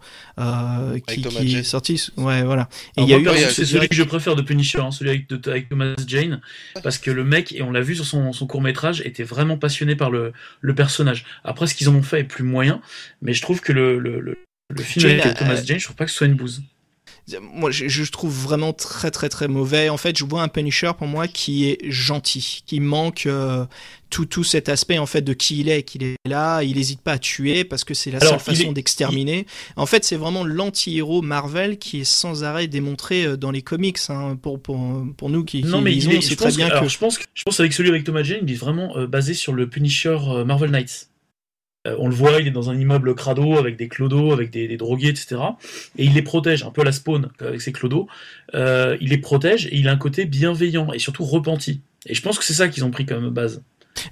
qui est sortie. Ouais, voilà. Et c'est celui que je préfère de Punisher, celui avec Thomas Jane, parce que le mec, et on l'a vu sur son court-métrage, était vraiment passionné par le personnage. Après, ce qu'ils en ont fait est plus moyen, mais je trouve que le film avec Thomas Jane, je trouve pas que ce soit une bouse. Moi, je trouve vraiment très très très mauvais. En fait, je vois un Punisher pour moi qui est gentil, qui manque tout cet aspect en fait de qui il est, qu'il est là, il n'hésite pas à tuer parce que c'est la seule façon d'exterminer. En fait, c'est vraiment l'anti-héros Marvel qui est sans arrêt démontré dans les comics. Pour nous qui lisons, c'est très bien que. Je pense avec celui avec Thomas Jane, il est vraiment basé sur le Punisher Marvel Knights. On le voit, il est dans un immeuble crado avec des clodos, avec des drogués, etc. Et il les protège, un peu à la Spawn avec ses clodos. Il les protège et il a un côté bienveillant et surtout repenti. Et je pense que c'est ça qu'ils ont pris comme base.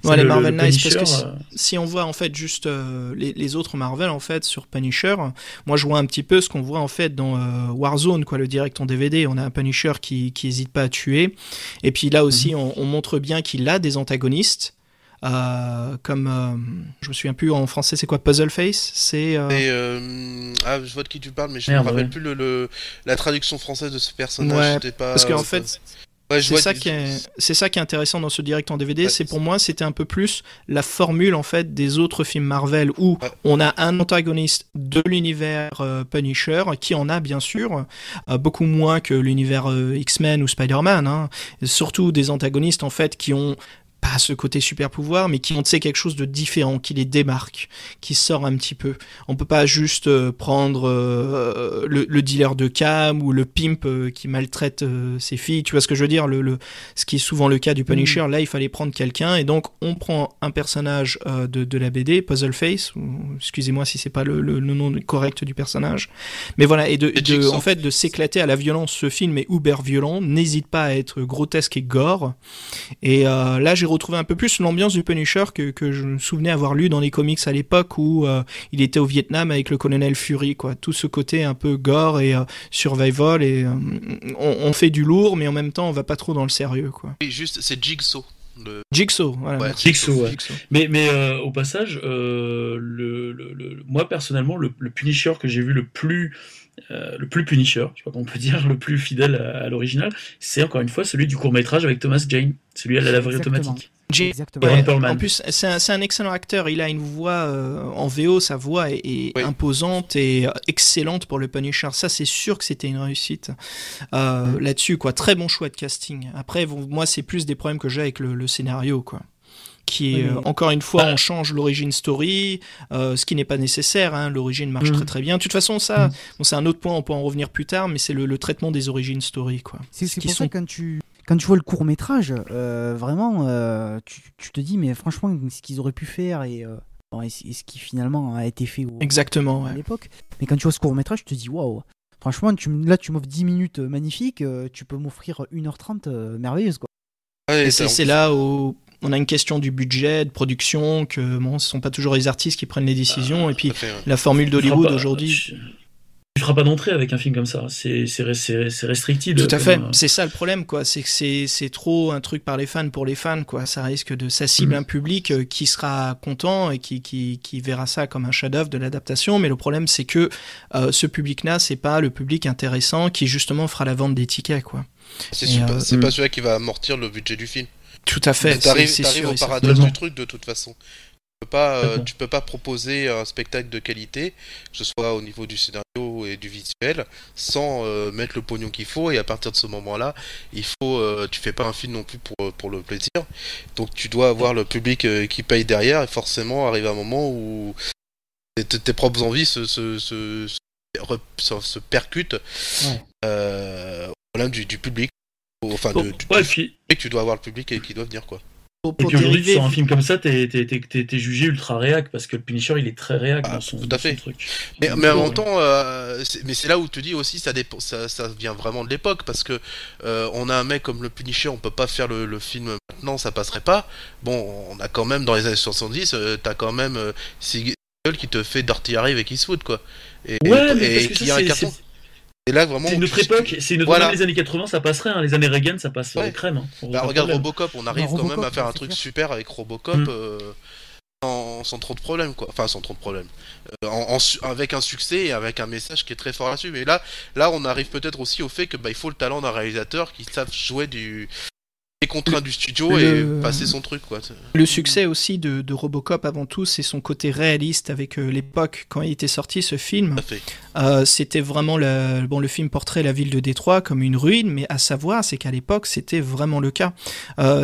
Ouais, les Marvel Knights, parce que si on voit en fait juste les autres Marvel en fait sur Punisher, moi je vois un petit peu ce qu'on voit en fait dans Warzone, le direct en DVD. On a un Punisher qui hésite pas à tuer. Et puis là aussi, on montre bien qu'il a des antagonistes. Comme je me souviens plus en français, c'est quoi Puzzle Face, je vois de qui tu parles, mais je me rappelle plus la traduction française de ce personnage. Ouais, parce qu'en fait c'est ça qui est intéressant dans ce direct en DVD. Ouais, pour moi, c'était un peu plus la formule en fait des autres films Marvel où on a un antagoniste de l'univers Punisher qui en a bien sûr beaucoup moins que l'univers X-Men ou Spider-Man. Surtout des antagonistes en fait qui ont pas ce côté super pouvoir, mais qui ont quelque chose de différent, qui les démarque, qui sort un petit peu. On peut pas juste prendre le dealer de cam ou le pimp qui maltraite ses filles. Tu vois ce que je veux dire, ce qui est souvent le cas du Punisher. Là, il fallait prendre quelqu'un, et donc on prend un personnage de la BD, Puzzleface, ou excusez-moi si c'est pas le nom correct du personnage, mais voilà, et en fait de s'éclater à la violence. Ce film est uber violent, n'hésite pas à être grotesque et gore, et là j'ai retrouvé un peu plus l'ambiance du Punisher que je me souvenais avoir lu dans les comics à l'époque où il était au Vietnam avec le colonel Fury, quoi. Tout ce côté un peu gore et survival, et on fait du lourd, mais en même temps on va pas trop dans le sérieux, quoi. Et juste, c'est Jigsaw. Jigsaw, voilà. Ouais, Jigsaw. Mais au passage, moi personnellement, le Punisher que j'ai vu le plus Punisher, je sais pas comment on peut dire, le plus fidèle à l'original, c'est encore une fois celui du court-métrage avec Thomas Jane, celui à la laverie automatique. Exactement. Ouais, en plus, c'est un excellent acteur. Il a une voix en VO, sa voix est imposante et excellente pour le Punisher. Ça, c'est sûr que c'était une réussite là-dessus, quoi. Très bon choix de casting. Après, moi, c'est plus des problèmes que j'ai avec le scénario, quoi. Qui est, encore une fois, on change l'origine story, ce qui n'est pas nécessaire, hein. L'origine marche très très bien. De toute façon, ça, c'est un autre point, on peut en revenir plus tard, mais c'est le traitement des origines story, quoi. C'est pour ça que quand tu vois le court-métrage, vraiment, tu te dis, mais franchement, ce qu'ils auraient pu faire et ce qui finalement a été fait exactement, à l'époque. Mais quand tu vois ce court-métrage, tu te dis, waouh, franchement, là, tu m'offres 10 minutes magnifiques, tu peux m'offrir 1h30 merveilleuse, quoi. Ouais, et c'est là où on a une question du budget, de production, que ce ne sont pas toujours les artistes qui prennent les décisions, et puis la formule d'Hollywood aujourd'hui... Tu feras pas d'entrée avec un film comme ça, c'est restricted. Tout à fait, c'est ça le problème, quoi. C'est que c'est trop un truc par les fans pour les fans, quoi. Ça risque ça cible un public qui sera content et qui verra ça comme un chef-d'œuvre de l'adaptation, mais le problème c'est que ce public-là, c'est pas le public intéressant qui justement fera la vente des tickets, quoi. C'est pas celui-là qui va amortir le budget du film. Tout à fait. T'arrives au paradoxe du truc de toute façon. Tu peux pas proposer un spectacle de qualité, que ce soit au niveau du scénario et du visuel, sans mettre le pognon qu'il faut. Et à partir de ce moment-là, tu fais pas un film non plus pour le plaisir. Donc tu dois avoir le public qui paye derrière, et forcément arrive un moment où tes propres envies se percutent au problème du public. Enfin, tu dois avoir le public qui doit venir, quoi. Et puis aujourd'hui, sur un film comme ça, t'es jugé ultra réac, parce que le Punisher, il est très réac dans son truc. Mais en même temps, c'est là où tu dis aussi, ça vient vraiment de l'époque, parce que on a un mec comme le Punisher, on peut pas faire le film maintenant, ça passerait pas. Bon, on a quand même, dans les années 70, t'as quand même Seagal qui te fait Dirty Harry avec Eastwood, quoi. Et qui a un carton. Et là, vraiment, c'est notre époque, même les années 80 ça passerait, hein. Les années Reagan ça passe crème, hein. Regarde Robocop, on arrive quand même à faire un truc super avec Robocop sans trop de problèmes, quoi. Enfin, sans trop de problèmes, avec un succès et avec un message qui est très fort là-dessus. Mais là on arrive peut-être aussi au fait que il faut le talent d'un réalisateur qui savent jouer les contraintes du studio et passer son truc, quoi. Le succès aussi de Robocop avant tout, c'est son côté réaliste avec l'époque quand il était sorti ce film. C'était vraiment le film portrait la ville de Détroit comme une ruine, mais à savoir c'est qu'à l'époque c'était vraiment le cas.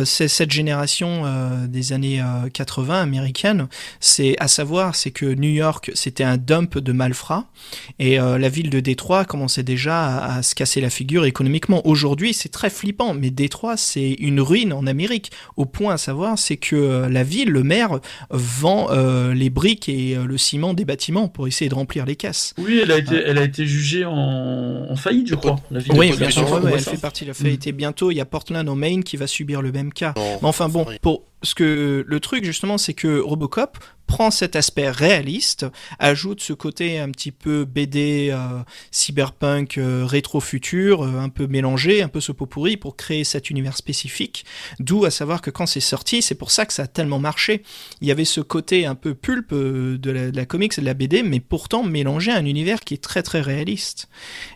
C'est cette génération des années 80 américaine, c'est que New York c'était un dump de malfrats et la ville de Détroit commençait déjà à se casser la figure économiquement. Aujourd'hui c'est très flippant, mais Détroit c'est une ruine en Amérique, au point à savoir c'est que la ville, le maire vend les briques et le ciment des bâtiments pour essayer de remplir les caisses. Oui, elle a été jugée en faillite, je crois. La ville oui, bien sûr, elle fait partie de la faillite. Et bientôt, il y a Portland, au Maine, qui va subir le même cas. Mais enfin bon, le truc justement, c'est que Robocop prend cet aspect réaliste, ajoute ce côté un petit peu BD, cyberpunk, rétro-futur, un peu mélangé, un peu ce pot pourri pour créer cet univers spécifique, d'où à savoir que quand c'est sorti, c'est pour ça que ça a tellement marché. Il y avait ce côté un peu pulpe de la comics et de la BD, mais pourtant mélangé à un univers qui est très très réaliste.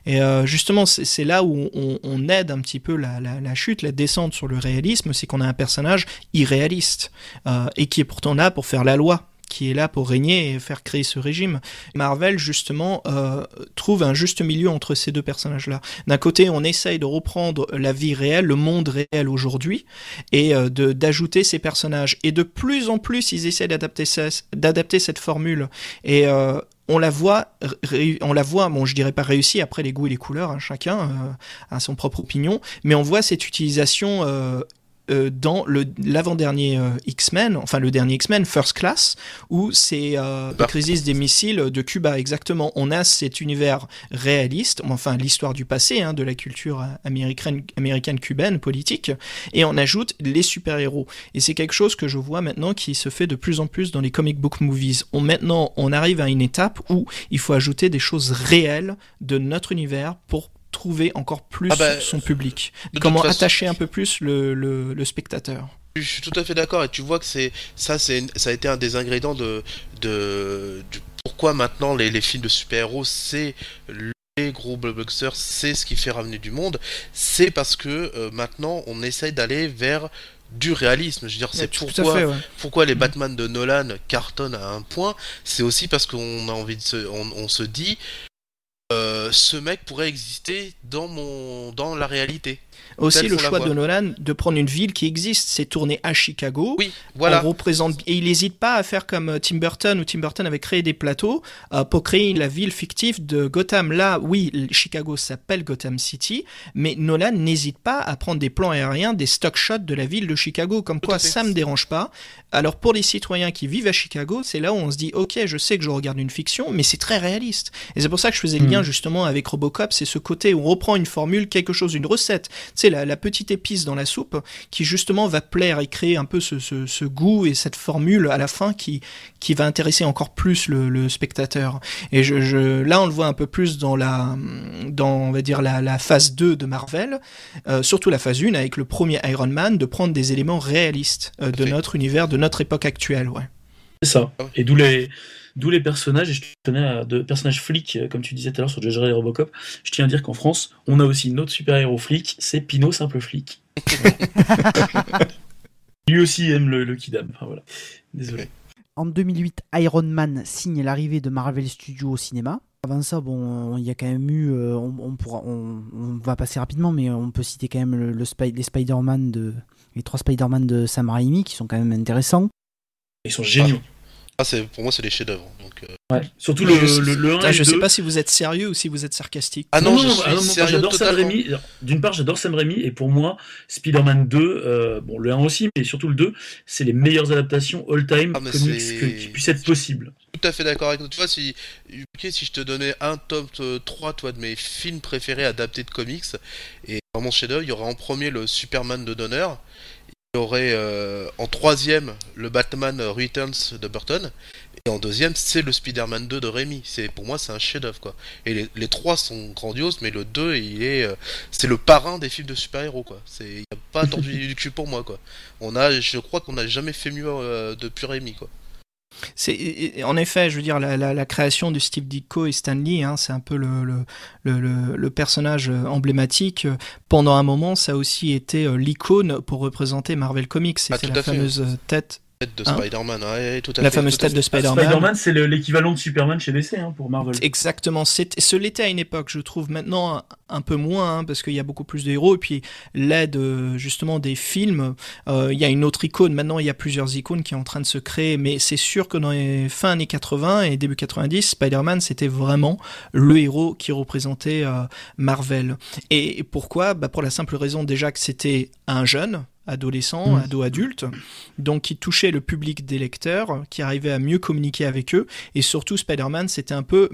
Et justement, c'est là où on aide un petit peu la chute, la descente sur le réalisme, c'est qu'on a un personnage irréaliste, et qui est pourtant là pour faire la loi. qui est là pour régner et faire créer ce régime. Marvel, justement, trouve un juste milieu entre ces deux personnages-là. D'un côté, on essaye de reprendre la vie réelle, le monde réel aujourd'hui, et d'ajouter ces personnages. Et de plus en plus, ils essaient d'adapter cette formule. Et on la voit, bon, je dirais pas réussi, après les goûts et les couleurs, hein, chacun a son propre opinion, mais on voit cette utilisation dans l'avant-dernier X-Men, enfin le dernier X-Men, First Class, où c'est la crise des missiles de Cuba, exactement. On a cet univers réaliste, enfin l'histoire du passé, hein, de la culture américaine cubaine, politique, et on ajoute les super-héros. Et c'est quelque chose que je vois maintenant qui se fait de plus en plus dans les comic book movies. Maintenant, on arrive à une étape où il faut ajouter des choses réelles de notre univers pour trouver encore plus son public. Comment attacher un peu plus le spectateur. Je suis tout à fait d'accord, et tu vois que ça a été un des ingrédients de pourquoi maintenant les films de super-héros, c'est les gros blockbusters, c'est ce qui fait ramener du monde. C'est parce que maintenant on essaye d'aller vers du réalisme. Je veux dire, c'est pourquoi les Batman de Nolan cartonnent à un point. C'est aussi parce qu'on a envie on se dit ce mec pourrait exister dans la réalité. Aussi le choix de Nolan de prendre une ville qui existe, c'est tourné à Chicago. Oui, voilà. Et il n'hésite pas à faire comme Tim Burton, où Tim Burton avait créé des plateaux pour créer la ville fictive de Gotham. Là, oui, Chicago s'appelle Gotham City, mais Nolan n'hésite pas à prendre des plans aériens, des stock shots de la ville de Chicago, comme quoi ça me dérange pas. Alors pour les citoyens qui vivent à Chicago, c'est là où on se dit, ok, je sais que je regarde une fiction, mais c'est très réaliste. Et c'est pour ça que je faisais le lien justement avec Robocop, c'est ce côté où on reprend une formule, quelque chose, une recette. C'est la petite épice dans la soupe qui justement va plaire et créer un peu ce goût et cette formule à la fin qui va intéresser encore plus le spectateur. Et là on le voit un peu plus dans on va dire la phase 2 de Marvel, surtout la phase 1 avec le premier Iron Man, de prendre des éléments réalistes de notre univers, de notre époque actuelle. Ouais. C'est ça. Et d'où les personnages, et je tenais de personnages flics, comme tu disais tout à l'heure sur Judge Dredd et Robocop, je tiens à dire qu'en France, on a aussi notre super-héros flic, c'est Pinot Simple Flic. Lui aussi aime le Kidam. Enfin, voilà. Désolé. En 2008, Iron Man signe l'arrivée de Marvel Studios au cinéma. Avant ça, bon, il y a quand même eu, on va passer rapidement, mais on peut citer quand même les 3 Spider-Man de Sam Raimi qui sont quand même intéressants. Ils sont géniaux. Pour moi, c'est des chefs-d'œuvre. Donc, ouais. Surtout le 1 et le 2. Je sais pas si vous êtes sérieux ou si vous êtes sarcastique. Non, j'adore Sam Raimi. D'une part, j'adore Sam Raimi, et pour moi, Spider-Man 2, le 1 aussi, mais surtout le 2, c'est les meilleures adaptations all-time comics qui puissent être possibles. Tout à fait d'accord avec toi. Tu vois, si je te donnais un top 3 de mes films préférés adaptés de comics, et dans mon chef-d'œuvre, il y aurait en premier le Superman de Donner. Il y aurait en troisième le Batman Returns de Burton, et en deuxième c'est le Spider-Man 2 de Raimi. Pour moi c'est un chef-d'œuvre quoi. Et les 3 sont grandioses, mais le 2 c'est le parrain des films de super-héros quoi. Il n'y a pas tordu du cul pour moi quoi. Je crois qu'on n'a jamais fait mieux depuis Raimi quoi. En effet, je veux dire, la création de Steve Ditko et Stan Lee, hein, c'est un peu le personnage emblématique. Pendant un moment, ça a aussi été l'icône pour représenter Marvel Comics. C'était la fameuse tête de Spider-Man, ouais, tout à fait. La fameuse tête de Spider-Man. Spider-Man, c'est l'équivalent de Superman chez DC pour Marvel. Exactement. Ce l'était à une époque, je trouve. Maintenant, un peu moins, hein, parce qu'il y a beaucoup plus de héros. Et puis, l'aide, justement, des films, il y a une autre icône. Maintenant, il y a plusieurs icônes qui sont en train de se créer. Mais c'est sûr que dans les fin années 80 et début 90, Spider-Man, c'était vraiment le héros qui représentait Marvel. Et pourquoi ? Pour la simple raison, déjà, que c'était un jeune, adolescents, ados-adultes, donc qui touchait le public des lecteurs, qui arrivait à mieux communiquer avec eux, et surtout Spider-Man, c'était un peu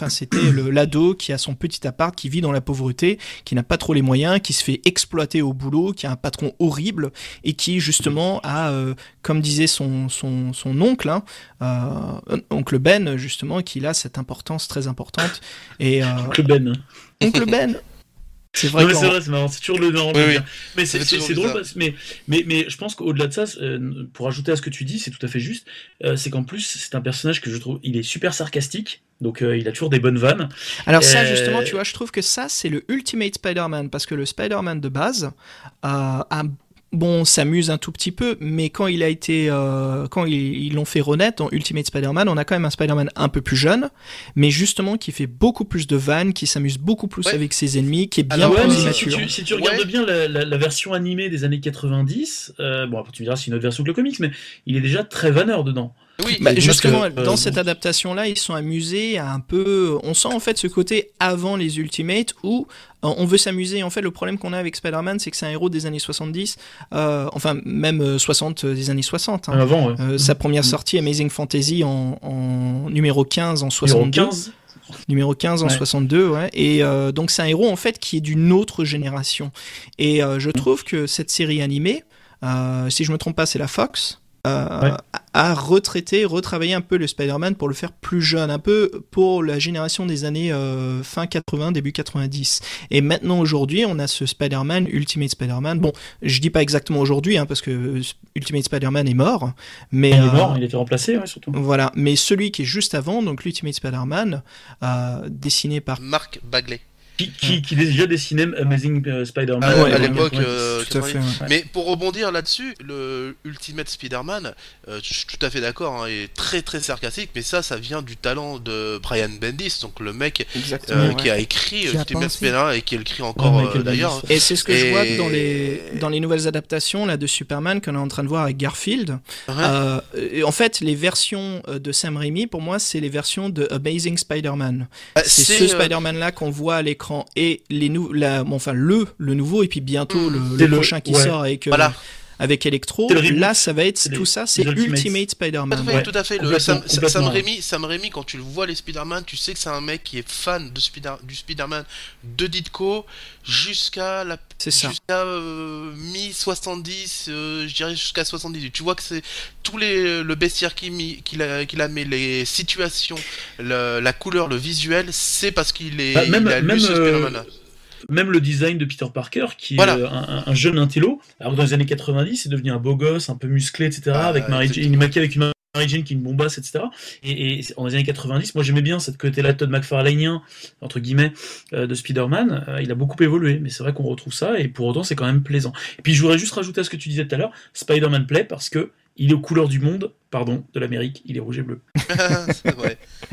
c'était l'ado qui a son petit appart, qui vit dans la pauvreté, qui n'a pas trop les moyens, qui se fait exploiter au boulot, qui a un patron horrible, et qui justement a, comme disait son oncle, oncle Ben, justement, qui a cette importance très importante. Et, Oncle Ben. Oncle Ben. C'est vrai, c'est vrai, c'est marrant, c'est toujours le nom. Oui. Mais c'est drôle, mais je pense qu'au-delà de ça, pour ajouter à ce que tu dis, c'est tout à fait juste, c'est qu'en plus, c'est un personnage que je trouve, il est super sarcastique, donc il a toujours des bonnes vannes. Alors ça, justement, tu vois, je trouve que ça, c'est le Ultimate Spider-Man, parce que le Spider-Man de base a bon, s'amuse un tout petit peu, mais quand il a été, quand ils l'ont fait renaître dans Ultimate Spider-Man, on a quand même un Spider-Man un peu plus jeune, mais justement qui fait beaucoup plus de vannes, qui s'amuse beaucoup plus avec ses ennemis, qui est bien plus immature. Si tu regardes bien la version animée des années 90, bon, après tu me diras c'est une autre version que le comics, mais il est déjà très vanneur dedans. Oui, justement, dans cette adaptation-là, ils sont amusés à un peu. On sent en fait ce côté avant les Ultimates où on veut s'amuser. En fait, le problème qu'on a avec Spider-Man, c'est que c'est un héros des années 70, enfin même 60 des années 60. Hein. Avant, ouais. Sa première sortie, Amazing Fantasy, en numéro 15 en 62. Numéro 15 en 62, ouais. Et donc c'est un héros en fait qui est d'une autre génération. Et je trouve que cette série animée, si je me trompe pas, c'est la Fox. A retravaillé un peu le Spider-Man pour le faire plus jeune, un peu pour la génération des années fin 80, début 90. Et maintenant, aujourd'hui, on a ce Spider-Man, Ultimate Spider-Man. Bon, je dis pas exactement aujourd'hui, hein, parce que Ultimate Spider-Man est mort. Mais, il est mort, il a été remplacé, ouais, surtout. Voilà, mais celui qui est juste avant, donc l'Ultimate Spider-Man, dessiné par Mark Bagley. Qui déjà dessinait Amazing Spider-Man à l'époque. Tout à fait, ouais. Mais pour rebondir là-dessus, le Ultimate Spider-Man, je suis tout à fait d'accord, hein, est très très sarcastique, mais ça vient du talent de Brian Bendis, donc le mec qui a écrit Ultimate Spider-Man et qui le crie encore d'ailleurs. Et c'est ce que je vois dans les nouvelles adaptations là, de Superman qu'on est en train de voir avec Garfield. En fait, les versions de Sam Raimi, pour moi, c'est les versions de Amazing Spider-Man. C'est ce Spider-Man-là qu'on voit à l'écran. Et le nouveau et puis bientôt le prochain qui sort avec Electro, là ça va être tout ça, c'est Ultimate Spider-Man. Tout à fait. Sam Raimi, quand tu le vois les Spider-Man, tu sais que c'est un mec qui est fan du Spider-Man de Ditko jusqu'à mi-70, je dirais jusqu'à 78. Tu vois que c'est le bestiaire qu'il a mis, les situations, la couleur, le visuel, c'est parce qu'il est il a lu ce Spider-Man-là. Même le design de Peter Parker, qui est un jeune intello, alors que dans les années 90, c'est devenu un beau gosse, un peu musclé, etc., avec une maquille avec une Mary Jane qui est une bombasse, etc. Et dans les années 90, moi j'aimais bien cette côté-là Todd McFarlaneien, entre guillemets, de Spider-Man. Il a beaucoup évolué, mais c'est vrai qu'on retrouve ça, et pour autant c'est quand même plaisant. Et puis je voudrais juste rajouter à ce que tu disais tout à l'heure, Spider-Man plaît parce que il est aux couleurs du monde, de l'Amérique, il est rouge et bleu.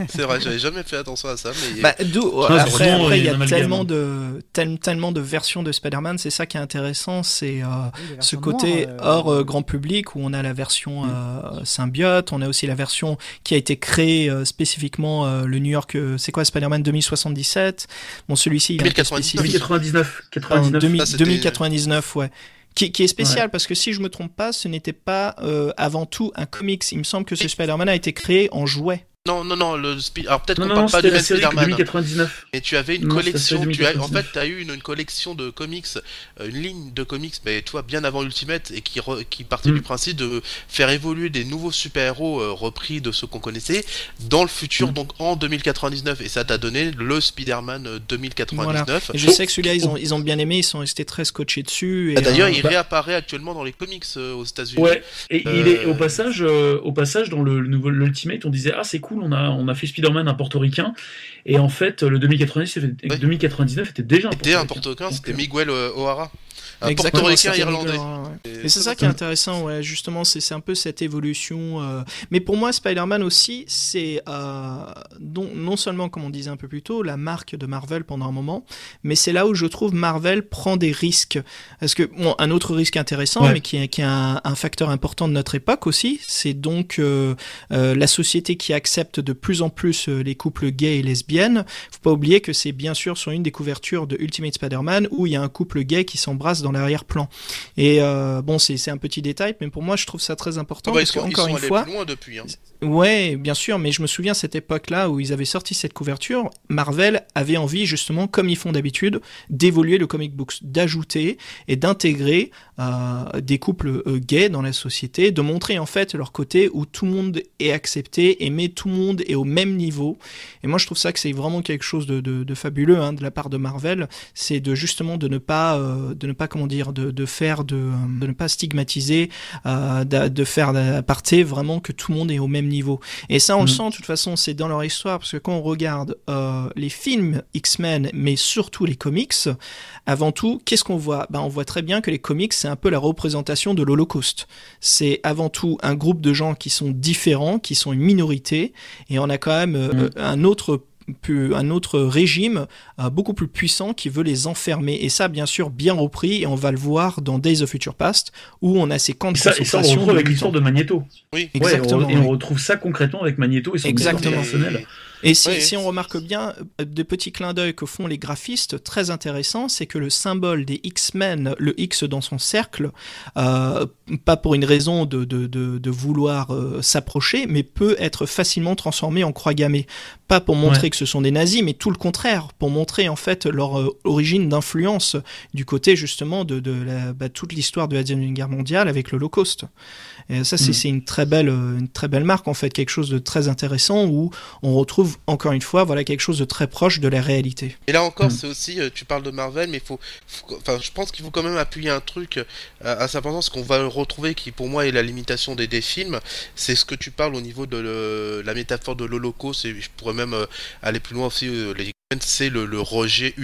C'est vrai, j'avais jamais fait attention à ça. Mais... Après, il y a tellement de versions de Spider-Man, c'est ça qui est intéressant, c'est ce côté hors grand public, où on a la version symbiote, on a aussi la version qui a été créée spécifiquement, le New York, c'est quoi, Spider-Man 2077, bon celui-ci il est un peu spécifique. 2099, ouais. Qui est spécial parce que si je me trompe pas, ce n'était pas avant tout un comics. Il me semble que ce Spider-Man a été créé en jouet. Non, alors peut-être qu'on parle pas du même Spider-Man. 2099. Et tu avais une collection, en fait, tu as eu une collection de comics, une ligne de comics, mais tu vois, bien avant Ultimate, et qui partait du principe de faire évoluer des nouveaux super-héros repris de ceux qu'on connaissait dans le futur, donc en 2099, et ça t'a donné le Spider-Man 2099. Voilà. Et je sais que celui-là, ils ont bien aimé, ils sont restés très scotchés dessus. Et d'ailleurs, il réapparaît actuellement dans les comics aux États-Unis. Ouais, et il est au passage dans l'Ultimate, on disait c'est cool. On a fait Spider-Man un portoricain, et en fait le 2099 était déjà un portoricain, c'était Miguel O'Hara. Portoricain irlandais. Et c'est ça qui est intéressant, ouais, justement, c'est un peu cette évolution. Mais pour moi, Spider-Man aussi, c'est non seulement, comme on disait un peu plus tôt, la marque de Marvel pendant un moment, mais c'est là où je trouve Marvel prend des risques. Parce que, un autre risque intéressant, mais qui est un facteur important de notre époque aussi, c'est donc la société qui accepte de plus en plus les couples gays et lesbiennes. Faut pas oublier que c'est bien sûr sur une des couvertures de Ultimate Spider-Man où il y a un couple gay qui s'embrasse dans l'arrière-plan. Et c'est un petit détail, mais pour moi je trouve ça très important parce qu'encore une fois, plus loin depuis, hein. Ouais, bien sûr, mais je me souviens cette époque-là où ils avaient sorti cette couverture, Marvel avait envie justement, comme ils font d'habitude, d'évoluer le comic books, d'ajouter et d'intégrer des couples gays dans la société, de montrer en fait leur côté où tout le monde est accepté, aimé, tout le monde est au même niveau. Et moi je trouve ça que c'est vraiment quelque chose de fabuleux de la part de Marvel, c'est de justement de ne pas comment dire, de faire de ne pas stigmatiser, de faire l'aparté vraiment que tout le monde est au même niveau. Et ça, on le sent de toute façon, c'est dans leur histoire, parce que quand on regarde les films X-Men, mais surtout les comics, avant tout, qu'est-ce qu'on voit? On voit très bien que les comics, c'est un peu la représentation de l'Holocauste. C'est avant tout un groupe de gens qui sont différents, qui sont une minorité, et on a quand même un autre régime beaucoup plus puissant qui veut les enfermer, et ça bien sûr bien repris, et on va le voir dans Days of Future Past où on a ces camps de concentration. Et ça on retrouve avec l'histoire de Magneto. Oui, exactement. Et on retrouve ça concrètement avec Magneto et son exactement personnel. Et si on remarque bien, des petits clins d'œil que font les graphistes, très intéressant, c'est que le symbole des X-Men, le X dans son cercle, pas pour une raison de vouloir s'approcher, mais peut être facilement transformé en croix gammée. Pas pour montrer que ce sont des nazis, mais tout le contraire, pour montrer en fait leur origine d'influence du côté justement de toute l'histoire de la Deuxième Guerre mondiale avec l'Holocauste. Et ça, c'est une très belle marque en fait, quelque chose de très intéressant où on retrouve encore une fois quelque chose de très proche de la réalité. Et là encore, c'est aussi, tu parles de Marvel, mais je pense qu'il faut quand même appuyer un truc assez important, ce qu'on va retrouver qui pour moi est la limitation des films, c'est ce que tu parles au niveau de la métaphore de l'Holocauste, et je pourrais même aller plus loin aussi, c'est le rejet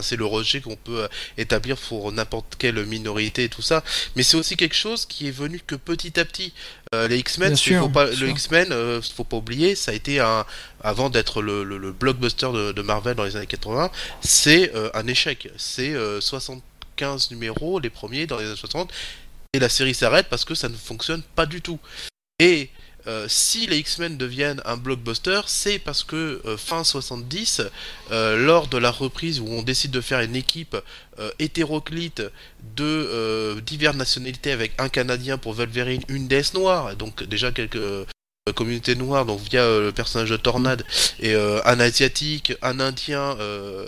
c'est le rejet qu'on peut établir pour n'importe quelle minorité et tout ça, mais c'est aussi quelque chose qui est venu que petit à petit. Les X-Men, X-Men, faut pas oublier, ça a été avant d'être le blockbuster de Marvel dans les années 80, c'est un échec. C'est 75 numéros, les premiers dans les années 60, et la série s'arrête parce que ça ne fonctionne pas du tout. Et si les X-Men deviennent un blockbuster, c'est parce que fin 70, lors de la reprise où on décide de faire une équipe hétéroclite de diverses nationalités avec un Canadien pour Wolverine, une déesse noire, donc déjà quelques communautés noires, donc via le personnage de Tornade, et un Asiatique, un Indien...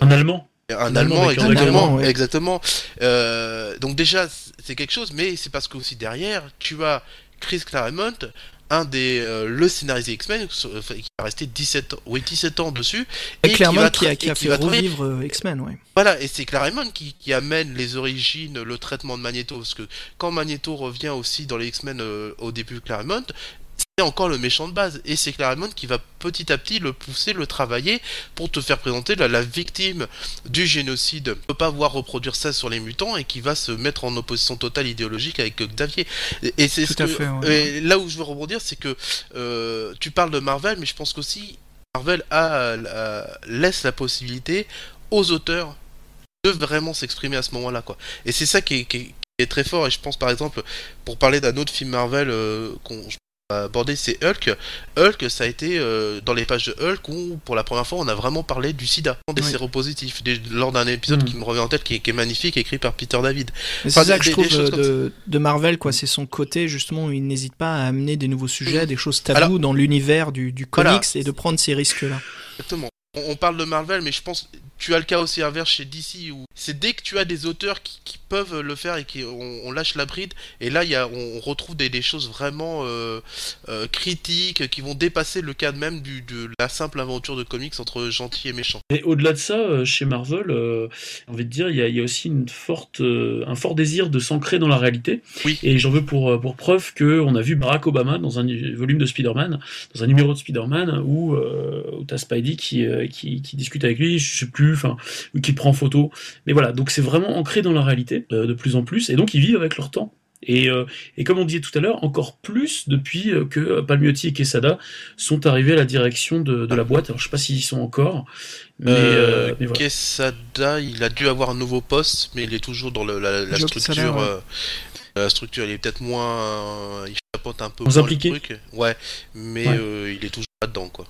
un Allemand. Un Allemand, exactement. Donc déjà, c'est quelque chose, mais c'est parce que aussi derrière, tu as Chris Claremont, le scénariste X-Men qui a resté 17 ans dessus, et Claremont qui a fait revivre X-Men, Voilà, et c'est Claremont qui amène les origines, le traitement de Magneto, parce que quand Magneto revient aussi dans les X-Men au début, Claremont, c'est encore le méchant de base, et c'est Claremont qui va petit à petit le pousser, le travailler pour te faire présenter la victime du génocide. On ne peut pas voir reproduire ça sur les mutants, et qui va se mettre en opposition totale idéologique avec Xavier. Et c'est et là où je veux rebondir, c'est que tu parles de Marvel, mais je pense qu'aussi Marvel laisse la possibilité aux auteurs de vraiment s'exprimer à ce moment-là, quoi. Et c'est ça qui est très fort. Et je pense par exemple, pour parler d'un autre film Marvel abordé, c'est Hulk. Hulk, ça a été dans les pages de Hulk où pour la première fois on a vraiment parlé du sida, des séropositifs, lors d'un épisode qui me revient en tête, qui est magnifique, écrit par Peter David. C'est ça que je trouve de Marvel, quoi. C'est son côté justement où il n'hésite pas à amener des nouveaux sujets, des choses tabous dans l'univers du comics, et de prendre ces risques-là. Exactement. On parle de Marvel, mais je pense tu as le cas aussi inverse chez DC, où c'est dès que tu as des auteurs qui peuvent le faire et on lâche la bride, et là on retrouve des choses vraiment critiques qui vont dépasser le cadre même de la simple aventure de comics entre gentil et méchant. Et au-delà de ça, chez Marvel, j'ai envie de dire, il y a aussi un fort désir de s'ancrer dans la réalité. Oui. Et j'en veux pour preuve qu'on a vu Barack Obama dans un volume de Spider-Man, dans un numéro de Spider-Man où t'as Spidey qui discute avec lui, je sais plus, ou qui prend photo. Mais voilà, donc c'est vraiment ancré dans la réalité de plus en plus, et donc ils vivent avec leur temps. Et comme on disait tout à l'heure, encore plus depuis que Palmiotti et Quesada sont arrivés à la direction de la boîte. Alors je sais pas s'ils y sont encore, mais voilà. Quesada, il a dû avoir un nouveau poste, mais il est toujours dans la structure. La structure, elle est peut-être moins, il chapeaute un peu moins impliqué. Le truc. Mais il est toujours là-dedans, quoi.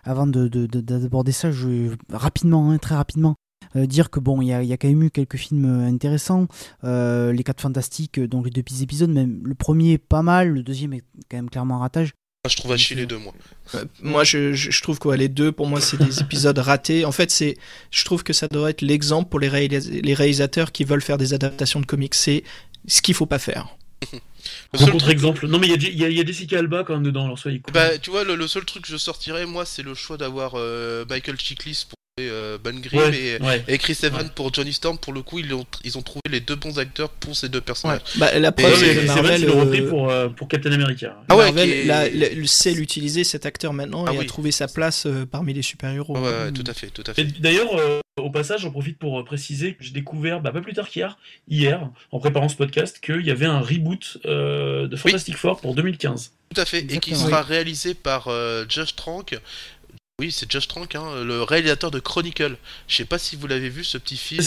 Avant d'aborder ça, je vais rapidement, très rapidement, dire que bon, il y a quand même eu quelques films intéressants. Les 4 Fantastiques, donc les 2 petits épisodes, même le premier est pas mal, le deuxième est quand même clairement un ratage. Je trouve à chier les deux, moi. Moi, je trouve que les deux, pour moi, c'est des épisodes ratés. En fait, je trouve que ça devrait être l'exemple pour les réalisateurs qui veulent faire des adaptations de comics. C'est ce qu'il faut pas faire. Contre-exemple. Non, mais il y a Jessica Alba quand même dedans, alors soyez cool. Tu vois, le seul truc que je sortirais, moi, c'est le choix d'avoir Michael Chiklis pour Ben Grimm et Chris Evans pour Johnny Storm. Pour le coup, ils ont trouvé les deux bons acteurs pour ces deux personnages. La preuve, c'est que Marvel l'a repris pour Captain America. Marvel sait l'utiliser, cet acteur maintenant, et a trouvé sa place parmi les super-héros. Ouais, tout à fait. Et d'ailleurs, au passage, j'en profite pour préciser que j'ai découvert, pas plus tard hier, en préparant ce podcast, qu'il y avait un reboot de Fantastic Four pour 2015. Tout à fait, exactement. Et qui sera réalisé par Josh Trank. Oui, c'est Josh Trank, le réalisateur de Chronicle. Je sais pas si vous l'avez vu, ce petit film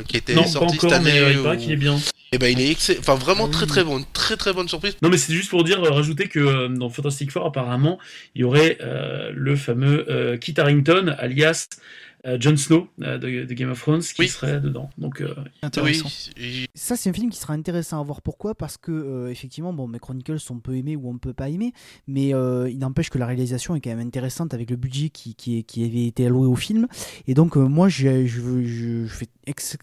qui était sorti cette année. Il paraît qu'il est bien. Et ben il est excellent, enfin vraiment très bon, une très bonne surprise. Non mais c'est juste pour rajouter que dans Fantastic Four apparemment il y aurait le fameux Kit Harington alias Jon Snow de Game of Thrones qui serait dedans. Donc intéressant. Ça c'est un film qui sera intéressant à voir. Pourquoi ? Parce que effectivement mes Chronicles on peut aimer ou on peut pas aimer, mais il n'empêche que la réalisation est quand même intéressante avec le budget qui avait été alloué au film. Et donc moi je fais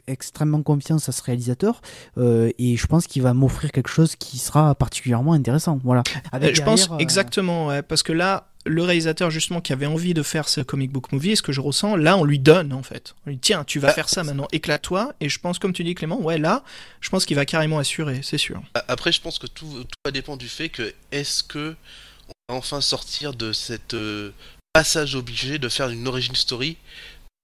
extrêmement confiance à ce réalisateur et je pense qu'il va m'offrir quelque chose qui sera particulièrement intéressant. Voilà. Je pense exactement, parce que là le réalisateur justement qui avait envie de faire ce comic book movie, ce que je ressens, là on lui donne en fait. On lui dit tiens, tu vas faire ça maintenant, éclate-toi. Et je pense, comme tu dis Clément, là, je pense qu'il va carrément assurer, c'est sûr. Après, je pense que tout va dépendre du fait que est-ce que on va enfin sortir de cette passage obligé de faire une origin story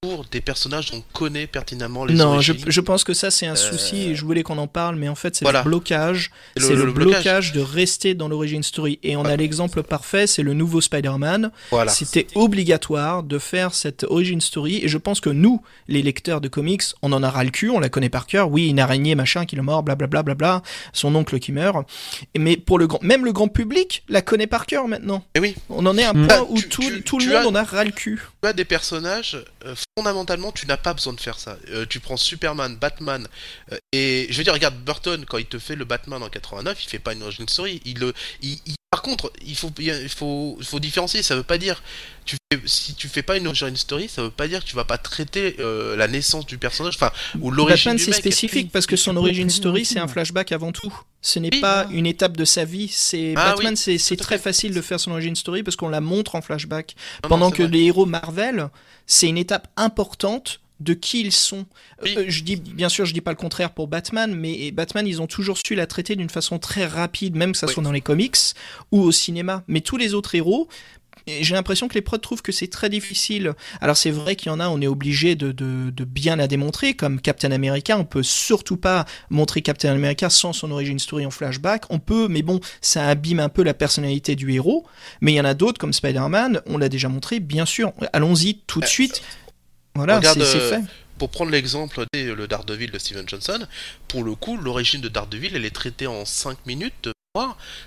pour des personnages dont on connaît pertinemment les origines. Non, je pense que ça c'est un souci et je voulais qu'on en parle, mais en fait c'est le blocage. C'est le blocage de rester dans l'origin story. Et on a l'exemple parfait, c'est le nouveau Spider-Man. Voilà. C'était obligatoire de faire cette origin story et je pense que nous, les lecteurs de comics, on en a ras le cul, on la connaît par cœur. Oui, une araignée, machin, qui est mort, blablabla, son oncle qui meurt. Mais pour même le grand public la connaît par cœur maintenant. Et oui. On en est à un point où tout le monde en a ras le cul. Tu as des personnages... fondamentalement, tu n'as pas besoin de faire ça. Tu prends Superman, Batman, et je veux dire, regarde Burton, quand il te fait le Batman en 89, il fait pas une origin story. Par contre, il faut différencier. Ça veut pas dire si tu fais pas une origin story, ça veut pas dire que tu vas pas traiter la naissance du personnage, ou l'origine Batman, du c'est mec. Spécifique parce que son origin story, c'est un flashback avant tout. Ce n'est pas une étape de sa vie. Batman, c'est très facile de faire son origin story parce qu'on la montre en flashback. Pendant que les héros Marvel, c'est une étape importante de qui ils sont. Bien sûr, je dis pas le contraire pour Batman, mais Batman, ils ont toujours su la traiter d'une façon très rapide, même que ça soit dans les comics ou au cinéma. Mais tous les autres héros, j'ai l'impression que les prods trouvent que c'est très difficile. Alors c'est vrai qu'il y en a, on est obligé de bien la démontrer, comme Captain America, on peut surtout pas montrer Captain America sans son origin story en flashback. On peut, mais bon, ça abîme un peu la personnalité du héros. Mais il y en a d'autres, comme Spider-Man, on l'a déjà montré, bien sûr. Allons-y tout de suite. Voilà, c'est fait. Pour prendre l'exemple le Daredevil de Steven Johnson, pour le coup, l'origine de Daredevil, elle est traitée en 5 minutes.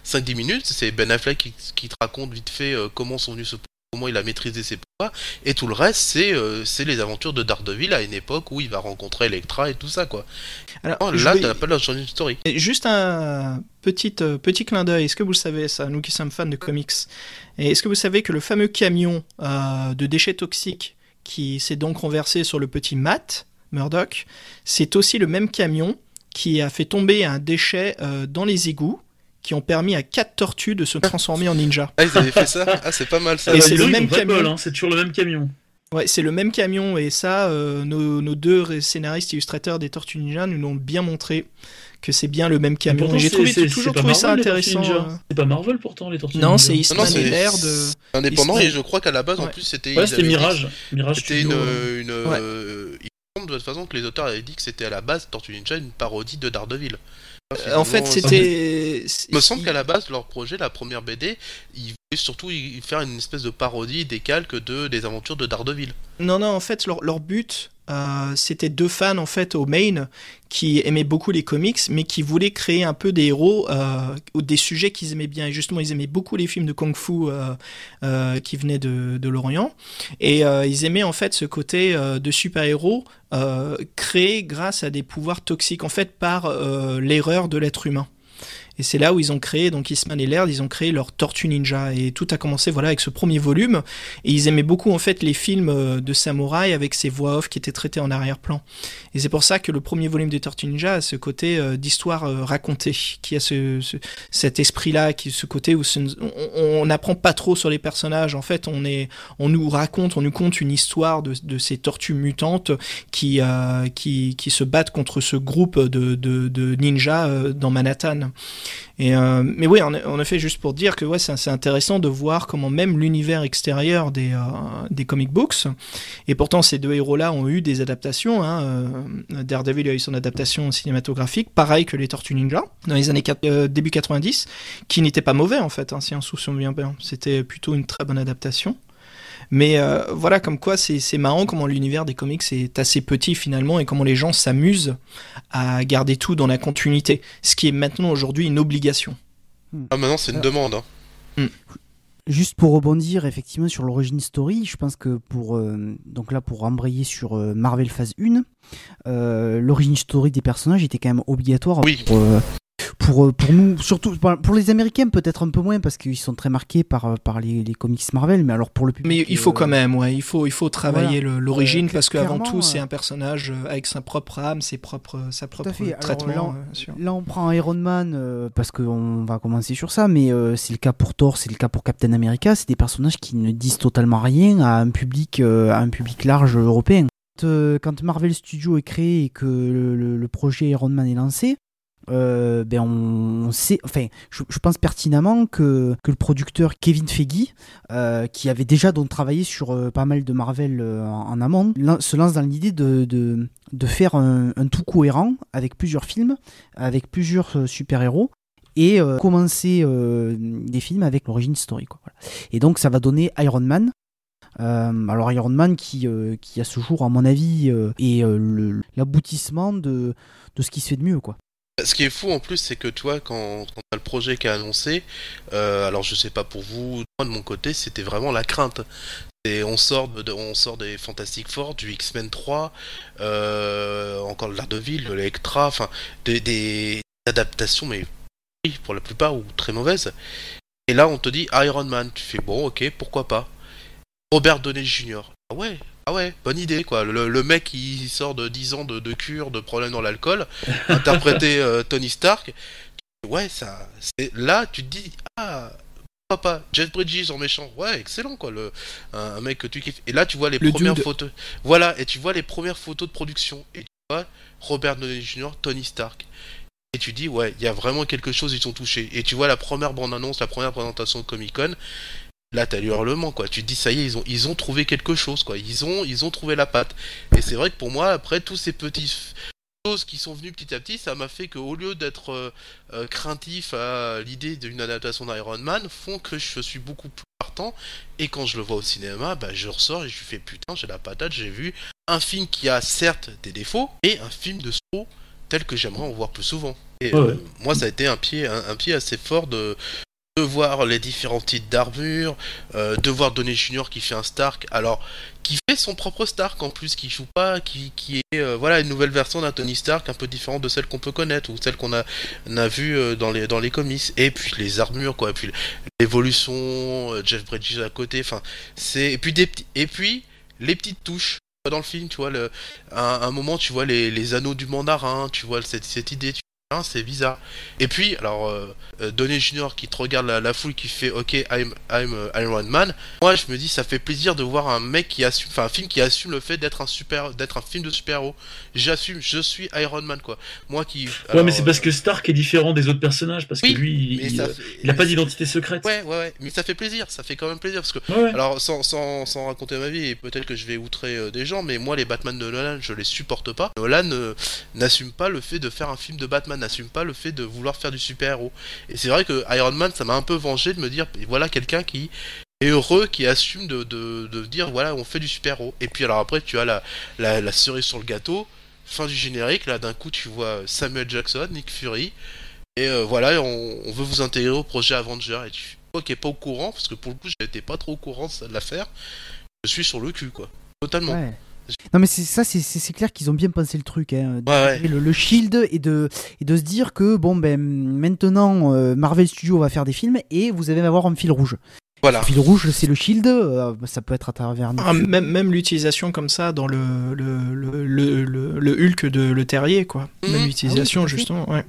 5-10 minutes, c'est Ben Affleck qui te raconte vite fait comment sont venus comment il a maîtrisé ses pouvoirs, et tout le reste, c'est les aventures de Daredevil à une époque où il va rencontrer Elektra et tout ça, quoi. Alors, là, t'as pas l'origin story. Juste un petit clin d'œil, est-ce que vous le savez, ça, nous qui sommes fans de comics, et est-ce que vous savez que le fameux camion de déchets toxiques qui s'est donc renversé sur le petit Matt Murdock, c'est aussi le même camion qui a fait tomber un déchet dans les égouts, qui ont permis à 4 tortues de se transformer en ninja. Ah, ils avaient fait ça ? Ah, c'est pas mal ça. Et c'est le même camion. C'est toujours le même camion. Ouais, c'est le même camion, et ça, nos deux scénaristes illustrateurs des Tortues Ninja nous l'ont bien montré, que c'est bien le même camion. Et j'ai toujours trouvé ça intéressant. C'est pas Marvel pourtant, les Tortues Ninja. Non, c'est Eastman et Laird. Indépendant, et je crois qu'à la base, en plus, c'était... Ouais, c'était Mirage. C'était il semble de toute façon que les auteurs avaient dit que c'était à la base, Tortues Ninja, une parodie de Daredevil. En fait, c'était... Il me semble qu'à la base, leur projet, la première BD, ils voulaient surtout faire une espèce de parodie, des calques des aventures de Daredevil. Non, en fait, leur but, c'était deux fans, en fait, au Maine, qui aimaient beaucoup les comics, mais qui voulaient créer un peu des héros, ou des sujets qu'ils aimaient bien. Et justement, ils aimaient beaucoup les films de Kung-Fu qui venaient de l'Orient. Et ils aimaient, en fait, ce côté de super-héros créé grâce à des pouvoirs toxiques, en fait, par l'erreur de l'être humain. Et c'est là où ils ont créé, donc Eastman et Laird, ils ont créé leur Tortue Ninja. Et tout a commencé voilà, avec ce premier volume. Et ils aimaient beaucoup en fait les films de samouraï avec ces voix off qui étaient traitées en arrière-plan. Et c'est pour ça que le premier volume des Tortues Ninja a ce côté d'histoire racontée, qui a cet esprit-là, ce côté où on n'apprend pas trop sur les personnages. En fait, on nous conte une histoire de ces tortues mutantes qui se battent contre ce groupe de ninjas dans Manhattan. Mais oui, en effet, juste pour dire que ouais, c'est intéressant de voir comment même l'univers extérieur des comic books, et pourtant ces deux héros-là ont eu des adaptations. Daredevil a eu son adaptation cinématographique, pareil que les Tortues Ninja, dans les années début 90, qui n'était pas mauvais en fait, si on se souvient bien. C'était plutôt une très bonne adaptation. Mais voilà, comme quoi c'est marrant comment l'univers des comics est assez petit finalement et comment les gens s'amusent à garder tout dans la continuité, ce qui est maintenant aujourd'hui une obligation. Ah, maintenant c'est une demande. Juste pour rebondir effectivement sur l'origin story, je pense que pour embrayer sur Marvel Phase 1, l'origin story des personnages était quand même obligatoire. Oui. Pour nous, surtout pour les Américains peut-être un peu moins parce qu'ils sont très marqués par les comics Marvel, mais alors pour le public... Mais il faut quand même, il faut travailler l'origine parce qu'avant tout c'est un personnage avec sa propre âme, sa propre traitement. Là on prend Iron Man parce qu'on va commencer sur ça, mais c'est le cas pour Thor, c'est le cas pour Captain America, c'est des personnages qui ne disent totalement rien à un public large européen. Quand Marvel Studios est créé et que le projet Iron Man est lancé, on sait, enfin, je pense pertinemment que le producteur Kevin Feige, qui avait déjà donc travaillé sur pas mal de Marvel en amont, se lance dans l'idée de faire un tout cohérent avec plusieurs films, avec plusieurs super-héros, et commencer des films avec l'origine story, quoi. Voilà. Et donc ça va donner Iron Man. Alors Iron Man qui à ce jour, à mon avis, est l'aboutissement de ce qui se fait de mieux, quoi. Ce qui est fou en plus, c'est que tu vois, quand t'as le projet qui est annoncé, alors je sais pas pour vous, moi de mon côté, c'était vraiment la crainte. Et on sort des Fantastic Four, du X-Men 3, encore de Daredevil, de l'Electra, enfin des adaptations, mais oui, pour la plupart, ou très mauvaises. Et là, on te dit Iron Man, tu fais bon, ok, pourquoi pas. Robert Downey Jr. Ah ouais, bonne idée quoi. Le mec qui sort de 10 ans de cure, de problèmes dans l'alcool, interpréter Tony Stark. Ouais, ça. Là, tu te dis, pourquoi pas. Jeff Bridges en méchant. Ouais, excellent quoi. Un mec que tu kiffes. Et là, tu vois les premières photos. Voilà, et tu vois les premières photos de production. Et tu vois Robert Downey Jr., Tony Stark. Et tu dis, ouais, il y a vraiment quelque chose, ils sont touchés. Et tu vois la première bande-annonce, la première présentation de Comic-Con. Là, t'as l'hurlement, quoi. Tu te dis, ça y est, ils ont trouvé quelque chose, quoi. Ils ont trouvé la patte. Et c'est vrai que pour moi, après, tous ces petites choses qui sont venues petit à petit, ça m'a fait qu'au lieu d'être craintif à l'idée d'une adaptation d'Iron Man, font que je suis beaucoup plus partant. Et quand je le vois au cinéma, bah, je ressors et je fais putain, j'ai la patate, j'ai vu un film qui a certes des défauts, et un film de super tel que j'aimerais en voir plus souvent. Et moi, ça a été un pied assez fort de voir les différents types d'armure, de voir Downey Jr. qui fait un Stark, alors qui fait son propre Stark en plus, qui joue pas, qui est voilà une nouvelle version d'un Tony Stark un peu différente de celle qu'on peut connaître ou celle qu'on a vu dans les comics. Et puis les armures quoi, et puis l'évolution, Jeff Bridges à côté, enfin c'est et puis les petites touches dans le film, tu vois un moment tu vois les anneaux du mandarin, tu vois cette idée. C'est bizarre. Et puis, alors, Downey Jr. qui te regarde la foule qui fait OK, I'm Iron Man. Moi, je me dis, ça fait plaisir de voir un mec qui assume, enfin, un film qui assume le fait d'être un film de super-héros. J'assume, je suis Iron Man, quoi. Moi qui. Alors, mais c'est parce que Stark est différent des autres personnages, parce que lui, il a pas d'identité secrète. Ouais, mais ça fait plaisir, ça fait quand même plaisir, parce que. Ouais. Alors, sans raconter ma vie, et peut-être que je vais outrer des gens, mais moi, les Batman de Nolan, je les supporte pas. Nolan n'assume pas le fait de faire un film de Batman. N'assume pas le fait de vouloir faire du super-héros. Et c'est vrai que Iron Man, ça m'a un peu vengé de me dire, voilà quelqu'un qui est heureux, qui assume de dire, voilà, on fait du super-héros. Et puis alors après, tu as la cerise sur le gâteau, fin du générique, là d'un coup tu vois Samuel Jackson, Nick Fury, et voilà, on veut vous intégrer au projet Avenger. Et tu qui est pas au courant, parce que pour le coup j'étais pas trop au courant de l'affaire, je suis sur le cul quoi, totalement. Ouais. Non mais c'est clair qu'ils ont bien pensé le truc, hein, Ouais. le Shield et de se dire que bon ben maintenant Marvel Studios va faire des films et vous allez avoir un fil rouge. Voilà. Le fil rouge, c'est le Shield, ça peut être à travers même l'utilisation comme ça dans le Hulk de Le Terrier, quoi. Même l'utilisation, oui, justement, ouais.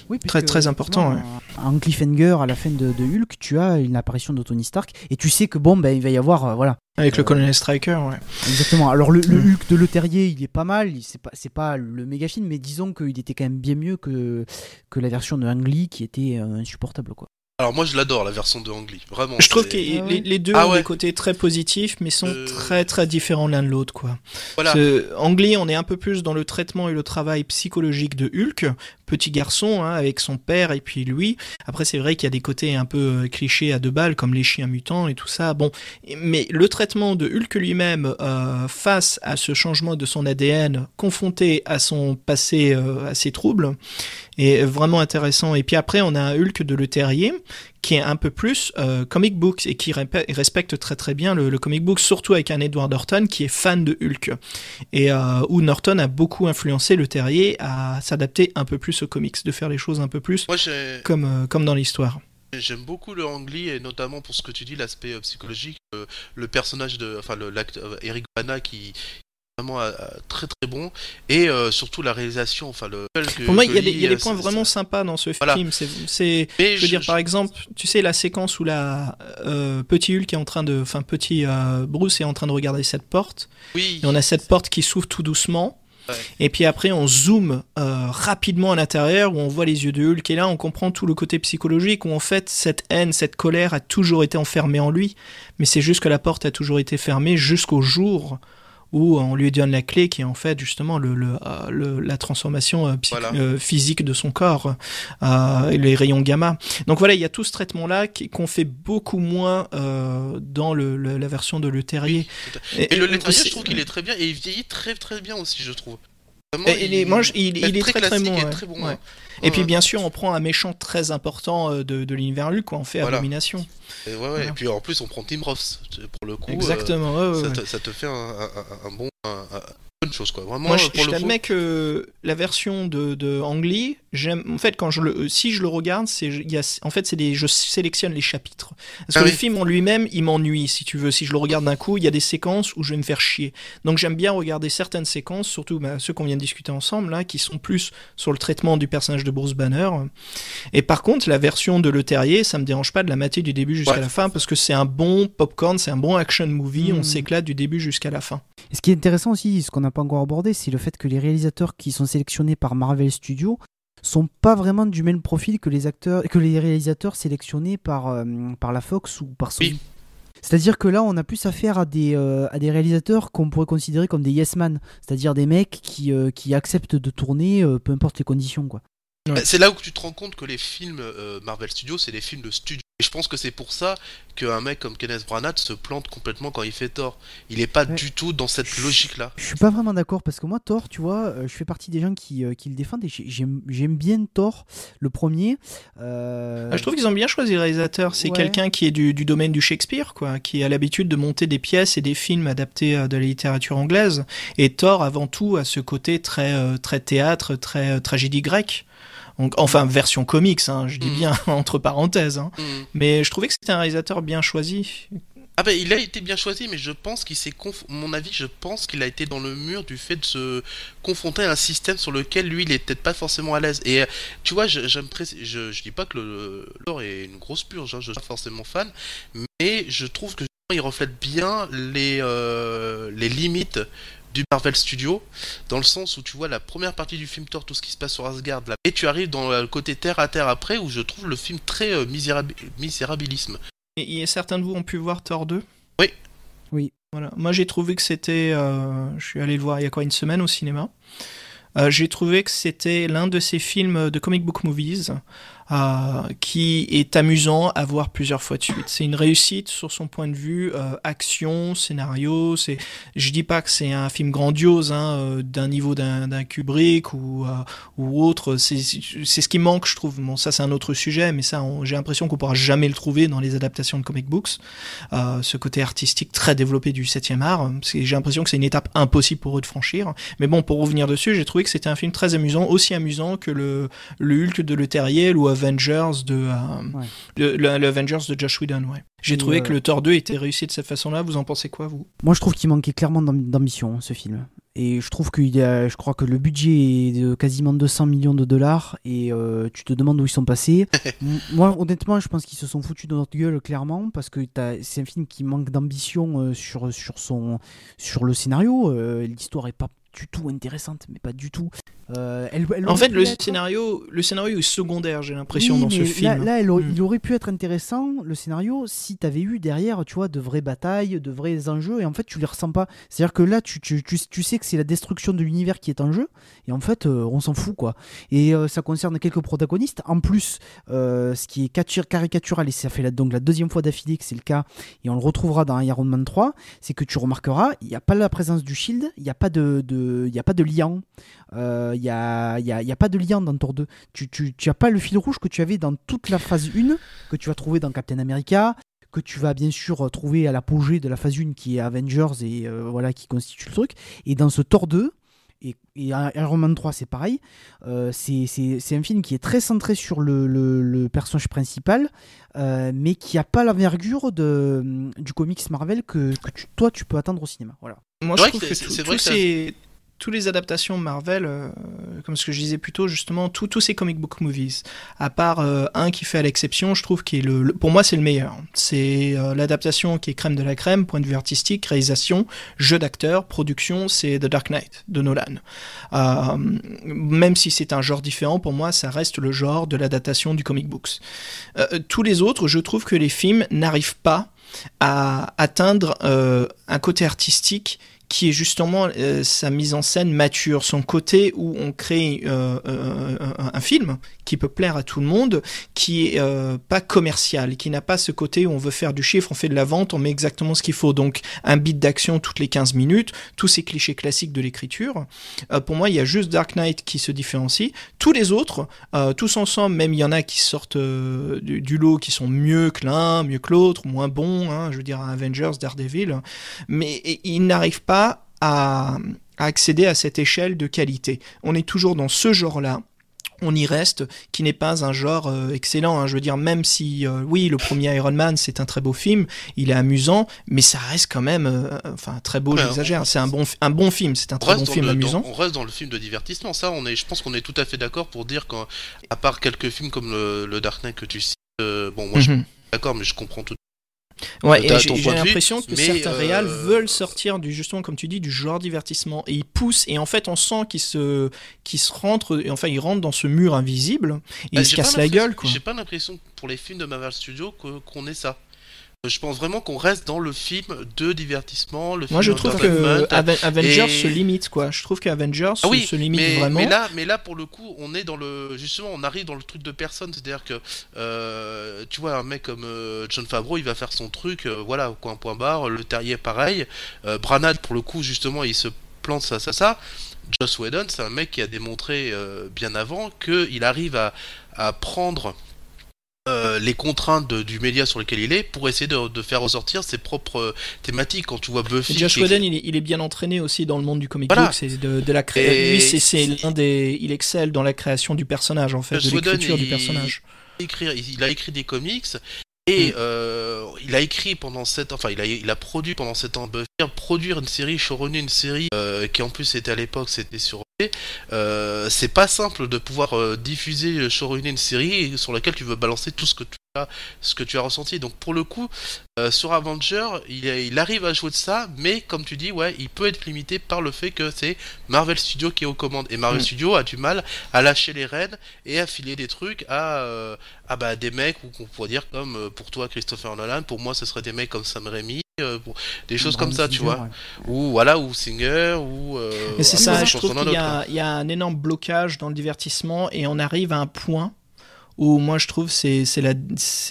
Oui, très très important. Ouais. En cliffhanger, à la fin de Hulk, tu as une apparition de Tony Stark et tu sais que bon ben il va y avoir voilà. Avec le Colonel Stryker, ouais. Exactement. Alors le Hulk de Le Terrier, il est pas mal, c'est pas le méga film, mais disons qu'il était quand même bien mieux que la version de Ang Lee qui était insupportable, quoi. Alors moi je l'adore la version de Ang Lee, vraiment. Je trouve que les deux ont des côtés très positifs, mais sont très très différents l'un de l'autre, quoi. Voilà. Ang Lee, on est un peu plus dans le traitement et le travail psychologique de Hulk, petit garçon, hein, avec son père et puis lui. Après c'est vrai qu'il y a des côtés un peu clichés à deux balles, comme les chiens mutants et tout ça. Bon, mais le traitement de Hulk lui-même face à ce changement de son ADN, confronté à son passé assez trouble, est vraiment intéressant. Et puis après, on a un Hulk de Le Terrier qui est un peu plus comic book et qui respecte très très bien le comic book, surtout avec un Edward Norton qui est fan de Hulk. Et où Norton a beaucoup influencé Le Terrier à s'adapter un peu plus aux comics, de faire les choses un peu plus comme dans l'histoire. J'aime beaucoup le Ang Lee, et notamment pour ce que tu dis, l'aspect psychologique, le personnage l'acteur Eric Bana qui vraiment très très bon, et surtout la réalisation, pour moi il y a des points vraiment sympas dans ce film. Je veux dire, par exemple, tu sais, la séquence où petit Hulk est en train de, petit Bruce est en train de regarder cette porte, et on a cette porte qui s'ouvre tout doucement. Ouais. Et puis après on zoome rapidement à l'intérieur où on voit les yeux de Hulk, et là on comprend tout le côté psychologique où en fait cette haine, cette colère a toujours été enfermée en lui, mais c'est juste que la porte a toujours été fermée jusqu'au jour où on lui donne la clé qui est en fait justement la transformation physique de son corps, les rayons gamma. Donc voilà, il y a tout ce traitement-là qu'on fait beaucoup moins dans la version de Le Terrier. Oui, et Le Terrier, je trouve qu'il est très bien, et il vieillit très très bien aussi, je trouve. Vraiment, il est très très bon. Très bon, ouais. Et puis bien sûr, on prend un méchant très important de l'univers Hulk, quoi. On fait Abomination. Et et puis en plus on prend Tim Roth pour le coup. Exactement. Ça te fait un bonne chose, quoi. Vraiment. Moi, je t'admets que la version de Ang Lee, j'aime. En fait, si je le regarde, je sélectionne les chapitres. Parce que le film en lui-même, il m'ennuie, si tu veux. Si je le regarde d'un coup, il y a des séquences où je vais me faire chier. Donc j'aime bien regarder certaines séquences, surtout ceux qu'on vient de discuter ensemble, là, qui sont plus sur le traitement du personnage de Bruce Banner. Et par contre, la version de Le Terrier, ça me dérange pas de la mater du début jusqu'à la fin, parce que c'est un bon popcorn, c'est un bon action movie. On s'éclate du début jusqu'à la fin. Et ce qui est intéressant aussi, ce qu'on n'a pas encore abordé, c'est le fait que les réalisateurs qui sont sélectionnés par Marvel Studios sont pas vraiment du même profil que les réalisateurs sélectionnés par la Fox ou par Sony. Oui. C'est-à-dire que là, on a plus affaire à des réalisateurs qu'on pourrait considérer comme des yes man, c'est-à-dire des mecs qui acceptent de tourner peu importe les conditions, quoi. Ouais. C'est là où tu te rends compte que les films Marvel Studios, c'est des films de studio. Et je pense que c'est pour ça qu'un mec comme Kenneth Branagh se plante complètement quand il fait Thor. Il est pas du tout dans cette logique-là. Je suis pas vraiment d'accord, parce que moi, Thor, tu vois, je fais partie des gens qui le défendent, et j'aime bien Thor, le premier. Je trouve qu'ils ont bien choisi le réalisateur. C'est quelqu'un qui est du domaine du Shakespeare, quoi, qui a l'habitude de monter des pièces et des films adaptés de la littérature anglaise. Et Thor, avant tout, a ce côté très, très théâtre, très tragédie grecque. Enfin, version comics, hein, je dis bien entre parenthèses. Hein. Mais je trouvais que c'était un réalisateur bien choisi. Ah ben, il a été bien choisi, mais je pense qu'il s'est mon avis, je pense qu'il a été dans le mur du fait de se confronter à un système sur lequel lui, il est peut-être pas forcément à l'aise. Et tu vois, je dis pas que le lore est une grosse purge, hein, je suis pas forcément fan, mais je trouve que il reflète bien les limites du Marvel Studio, dans le sens où tu vois la première partie du film Thor, tout ce qui se passe sur Asgard, là, et tu arrives dans le côté terre à terre après, où je trouve le film très misérabilisme. Et certains de vous ont pu voir Thor 2 ? Oui. Voilà. Moi j'ai trouvé que c'était... je suis allé le voir il y a une semaine au cinéma. J'ai trouvé que c'était l'un de ces films de comic book movies qui est amusant à voir plusieurs fois de suite. C'est une réussite sur son point de vue, action, scénario. Je dis pas que c'est un film grandiose d'un niveau d'un Kubrick ou autre. C'est ce qui manque, je trouve. Bon, ça c'est un autre sujet, mais ça j'ai l'impression qu'on pourra jamais le trouver dans les adaptations de comic books. Ce côté artistique très développé du 7e art. J'ai l'impression que c'est une étape impossible pour eux de franchir. Mais bon, pour revenir dessus, j'ai trouvé que c'était un film très amusant, aussi amusant que le Hulk de Le Terriel ou Avengers le Avengers de Joss Whedon, ouais. J'ai trouvé que le Thor 2 était réussi de cette façon-là. Vous en pensez quoi, vous ? Moi, je trouve qu'il manquait clairement d'ambition, ce film. Et je trouve je crois que le budget est de quasiment 200 millions de dollars et tu te demandes où ils sont passés. Moi, honnêtement, je pense qu'ils se sont foutus de notre gueule, clairement, parce que c'est un film qui manque d'ambition sur le scénario. L'histoire est pas du tout intéressante, mais pas du tout. En fait, le scénario est secondaire, j'ai l'impression, dans ce film. Là, il aurait pu être intéressant, le scénario, si t'avais eu derrière, tu vois, de vraies batailles, de vrais enjeux, et en fait, tu les ressens pas. C'est-à-dire que là, tu sais que c'est la destruction de l'univers qui est en jeu, et en fait, on s'en fout, quoi. Et ça concerne quelques protagonistes. En plus, ce qui est caricatural, et ça fait donc la deuxième fois d'affilée que c'est le cas, et on le retrouvera dans Iron Man 3, c'est que tu remarqueras, il n'y a pas la présence du Shield, il n'y a pas de liant. Il y a pas de lien dans Thor 2. Tu as pas le fil rouge que tu avais dans toute la phase 1, que tu vas trouver dans Captain America, que tu vas bien sûr trouver à l'apogée de la phase 1 qui est Avengers et voilà, qui constitue le truc. Et dans ce Thor 2 et Iron Man 3 c'est pareil, c'est un film qui est très centré sur le personnage principal, mais qui a pas l'envergure du comics Marvel que toi tu peux attendre au cinéma. Voilà. Moi je trouve que tous les adaptations Marvel, comme ce que je disais plus tôt, justement, tous ces comic book movies, à part un qui fait à l'exception, je trouve qu'il est pour moi c'est le meilleur. C'est l'adaptation qui est crème de la crème, point de vue artistique, réalisation, jeu d'acteur, production, c'est The Dark Knight de Nolan. Même si c'est un genre différent, pour moi, ça reste le genre de l'adaptation du comic books. Tous les autres, je trouve que les films n'arrivent pas à atteindre un côté artistique qui est justement sa mise en scène mature, son côté où on crée un film qui peut plaire à tout le monde, qui est pas commercial, qui n'a pas ce côté où on veut faire du chiffre, on fait de la vente, on met exactement ce qu'il faut. Donc un beat d'action toutes les 15 minutes, tous ces clichés classiques de l'écriture. Pour moi, il y a juste Dark Knight qui se différencie. Tous les autres, tous ensemble, même il y en a qui sortent du lot, qui sont mieux que l'un, mieux que l'autre, moins bons, je veux dire Avengers, Daredevil, mais ils n'arrivent pas à accéder à cette échelle de qualité. On est toujours dans ce genre-là, on y reste, qui n'est pas un genre excellent. Je veux dire, même si, oui, le premier Iron Man, c'est un très beau film, il est amusant, mais ça reste quand même, très beau, j'exagère, c'est un bon film, c'est un très bon film amusant. On reste dans le film de divertissement, ça, je pense qu'on est tout à fait d'accord pour dire qu'à part quelques films comme le Dark Knight que tu cites, moi je suis d'accord, mais je comprends tout. Ouais, et j'ai l'impression que certains réals veulent sortir justement, comme tu dis, du genre divertissement, et ils poussent, et en fait on sent qu'ils se rentrent, et enfin ils rentrent dans ce mur invisible, et ils se cassent la gueule, quoi. J'ai pas l'impression que pour les films de Marvel Studios qu'on ait ça. Je pense vraiment qu'on reste dans le film de divertissement. Moi, je trouve que Avengers se limite, quoi. Je trouve qu'Avengers se limite vraiment. Mais là, pour le coup, on est justement, on arrive dans le truc de personne. C'est-à-dire que, tu vois, un mec comme Jon Favreau, il va faire son truc, voilà, point barre. Le Terrier, pareil. Branagh, pour le coup, justement, il se plante ça. Joss Whedon, c'est un mec qui a démontré bien avant qu'il arrive à prendre les contraintes du média sur lequel il est pour essayer de faire ressortir ses propres thématiques. Quand tu vois Buffy, Joss Whedon, il est bien entraîné aussi dans le monde du comic book, c'est de la création. Lui, c'est l'un il excelle dans la création du personnage, en fait, Joss de l'écriture du personnage. Il a écrit des comics. Et il a écrit pendant 7 ans, il a produit pendant 7 ans Buffy, produire une série, showrunner une série qui en plus était à l'époque, c'était sur c'est pas simple de pouvoir diffuser, showrunner une série sur laquelle tu veux balancer tout ce que tu as ressenti. Donc pour le coup, sur Avenger, il arrive à jouer de ça, mais comme tu dis, ouais, il peut être limité par le fait que c'est Marvel Studios qui est aux commandes. Et Marvel Studios a du mal à lâcher les rênes et à filer des trucs à des mecs, ou qu'on pourrait dire comme pour toi Christopher Nolan, pour moi ce serait des mecs comme Sam Raimi, des choses comme ça, tu vois. Ouais. Ou Singer, Mais c'est ça, je trouve chanson d'un qu'il y autre, a un énorme blocage dans le divertissement et on arrive à un point où moi je trouve c'est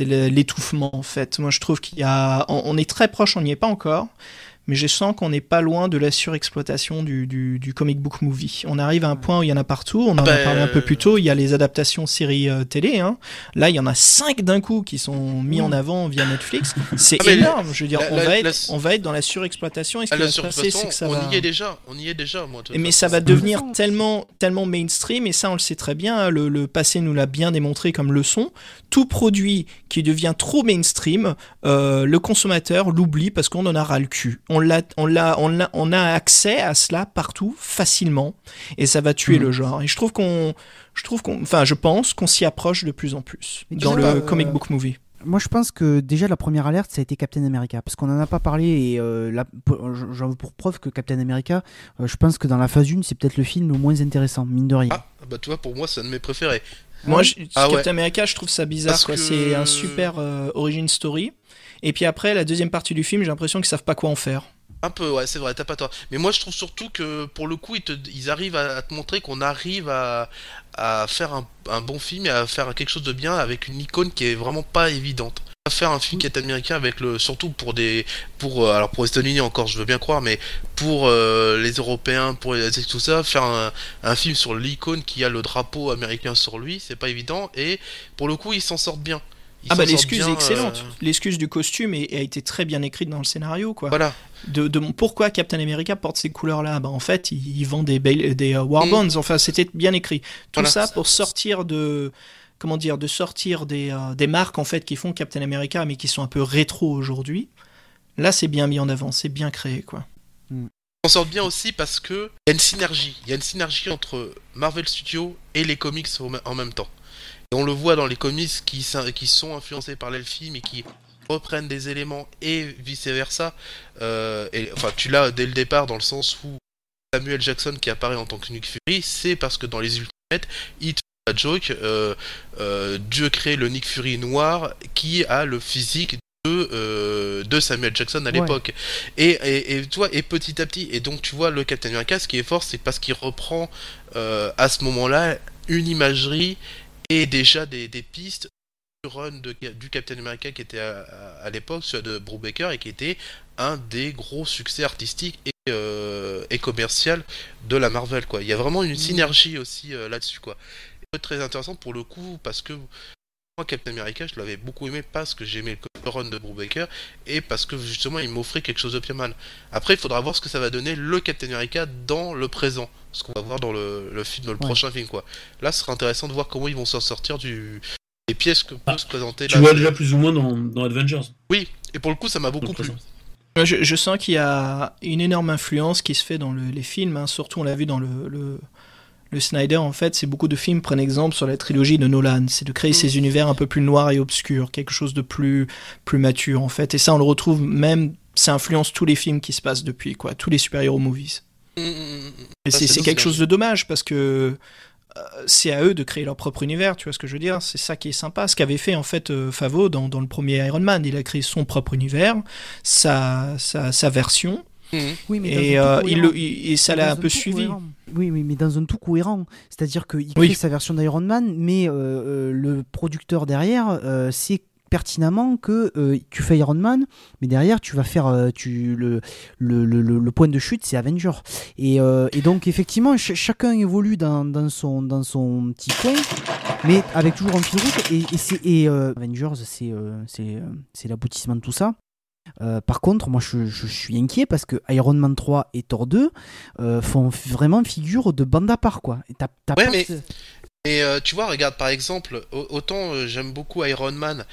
l'étouffement en fait. Moi je trouve on est très proche, on n'y est pas encore, mais je sens qu'on n'est pas loin de la surexploitation du comic book movie. On arrive à un point où il y en a partout, on en a parlé un peu plus tôt, il y a les adaptations séries télé, hein. Là il y en a 5 d'un coup qui sont mis en avant via Netflix, c'est énorme, je veux dire, on va être dans la surexploitation et ce qui va se passer c'est que ça va... On y est déjà, moi. Mais ça va devenir tellement mainstream, et ça on le sait très bien, hein, le passé nous l'a bien démontré comme leçon. Tout produit qui devient trop mainstream, le consommateur l'oublie parce qu'on en a ras le cul. On a accès à cela partout facilement, et ça va tuer le genre. Et je pense qu'on s'y approche de plus en plus dans le comic book movie. Moi, je pense que déjà la première alerte, ça a été Captain America, parce qu'on n'en a pas parlé, et j'en veux pour preuve que Captain America, je pense que dans la phase 1, c'est peut-être le film le moins intéressant, mine de rien. Ah, bah tu vois, pour moi, c'est un de mes préférés. Moi, Captain America, je trouve ça bizarre, quoi. C'est un super origin story, et puis après, la deuxième partie du film, j'ai l'impression qu'ils savent pas quoi en faire. Un peu, ouais, c'est vrai, t'as pas tort. Mais moi, je trouve surtout que, pour le coup, ils arrivent à te montrer qu'on arrive à faire un bon film et à faire quelque chose de bien avec une icône qui est vraiment pas évidente. À faire un film qui est américain avec surtout pour les États-Unis encore, je veux bien croire, mais pour les Européens, pour les Asiatiques, tout ça, faire un film sur l'icône qui a le drapeau américain sur lui, c'est pas évident, et pour le coup, ils s'en sortent bien. L'excuse est excellente. L'excuse du costume a été très bien écrite dans le scénario, quoi. Voilà. Pourquoi Captain America porte ces couleurs-là ? En fait, il vend des Warbonds. Enfin, c'était bien écrit. Tout ça pour sortir des marques en fait qui font Captain America, mais qui sont un peu rétro aujourd'hui. Là, c'est bien mis en avant, c'est bien créé, quoi. On sort bien aussi parce que il y a une synergie. Il y a une synergie entre Marvel Studios et les comics en même temps. Et on le voit dans les comics qui sont influencés par les films et qui reprennent des éléments et vice-versa. Tu l'as dès le départ dans le sens où Samuel Jackson qui apparaît en tant que Nick Fury, c'est parce que dans les Ultimates, il te fait la joke, Dieu crée le Nick Fury noir qui a le physique de Samuel Jackson à l'époque. Et tu vois, et petit à petit, et donc tu vois le Captain America, ce qui est fort, c'est parce qu'il reprend à ce moment-là une imagerie et déjà des pistes du run du Captain America qui était à l'époque, celui de Brubaker, et qui était un des gros succès artistiques et commercial de la Marvel, quoi. Il y a vraiment une synergie aussi là-dessus, quoi. C'est très intéressant pour le coup, parce que moi, Captain America, je l'avais beaucoup aimé parce que j'aimais le run de Brubaker et parce que justement il m'offrait quelque chose de bien mal. Après, il faudra voir ce que ça va donner le Captain America dans le présent, ce qu'on va voir dans le prochain film, quoi. Là, ce sera intéressant de voir comment ils vont s'en sortir des pièces que peut se présenter. Tu vois déjà plus ou moins dans Avengers. Oui, et pour le coup, ça m'a beaucoup plu. Je sens qu'il y a une énorme influence qui se fait dans les films, hein. Surtout on l'a vu dans le Snyder, en fait, c'est beaucoup de films prennent exemple sur la trilogie de Nolan, c'est de créer ces univers un peu plus noirs et obscurs, quelque chose de plus mature, en fait. Et ça, on le retrouve même, ça influence tous les films qui se passent depuis, quoi, tous les super-héros movies. Et c'est quelque chose de dommage, parce que c'est à eux de créer leur propre univers, tu vois ce que je veux dire ? C'est ça qui est sympa, ce qu'avait fait, en fait, Favreau dans le premier Iron Man. Il a créé son propre univers, sa version. Oui, mais et ça l'a un peu suivi. Oui, mais dans un tout cohérent. C'est-à-dire qu'il crée sa version d'Iron Man, mais le producteur derrière sait pertinemment que tu fais Iron Man, mais derrière tu vas faire le point de chute, c'est Avenger. Et donc effectivement, chacun évolue dans son petit coin, mais avec toujours un fil rouge. Et Avengers, c'est l'aboutissement de tout ça. Par contre, moi je suis inquiet parce que Iron Man 3 et Thor 2 font vraiment figure de bande à part, quoi. Et tu vois, regarde par exemple, autant j'aime beaucoup Iron Man,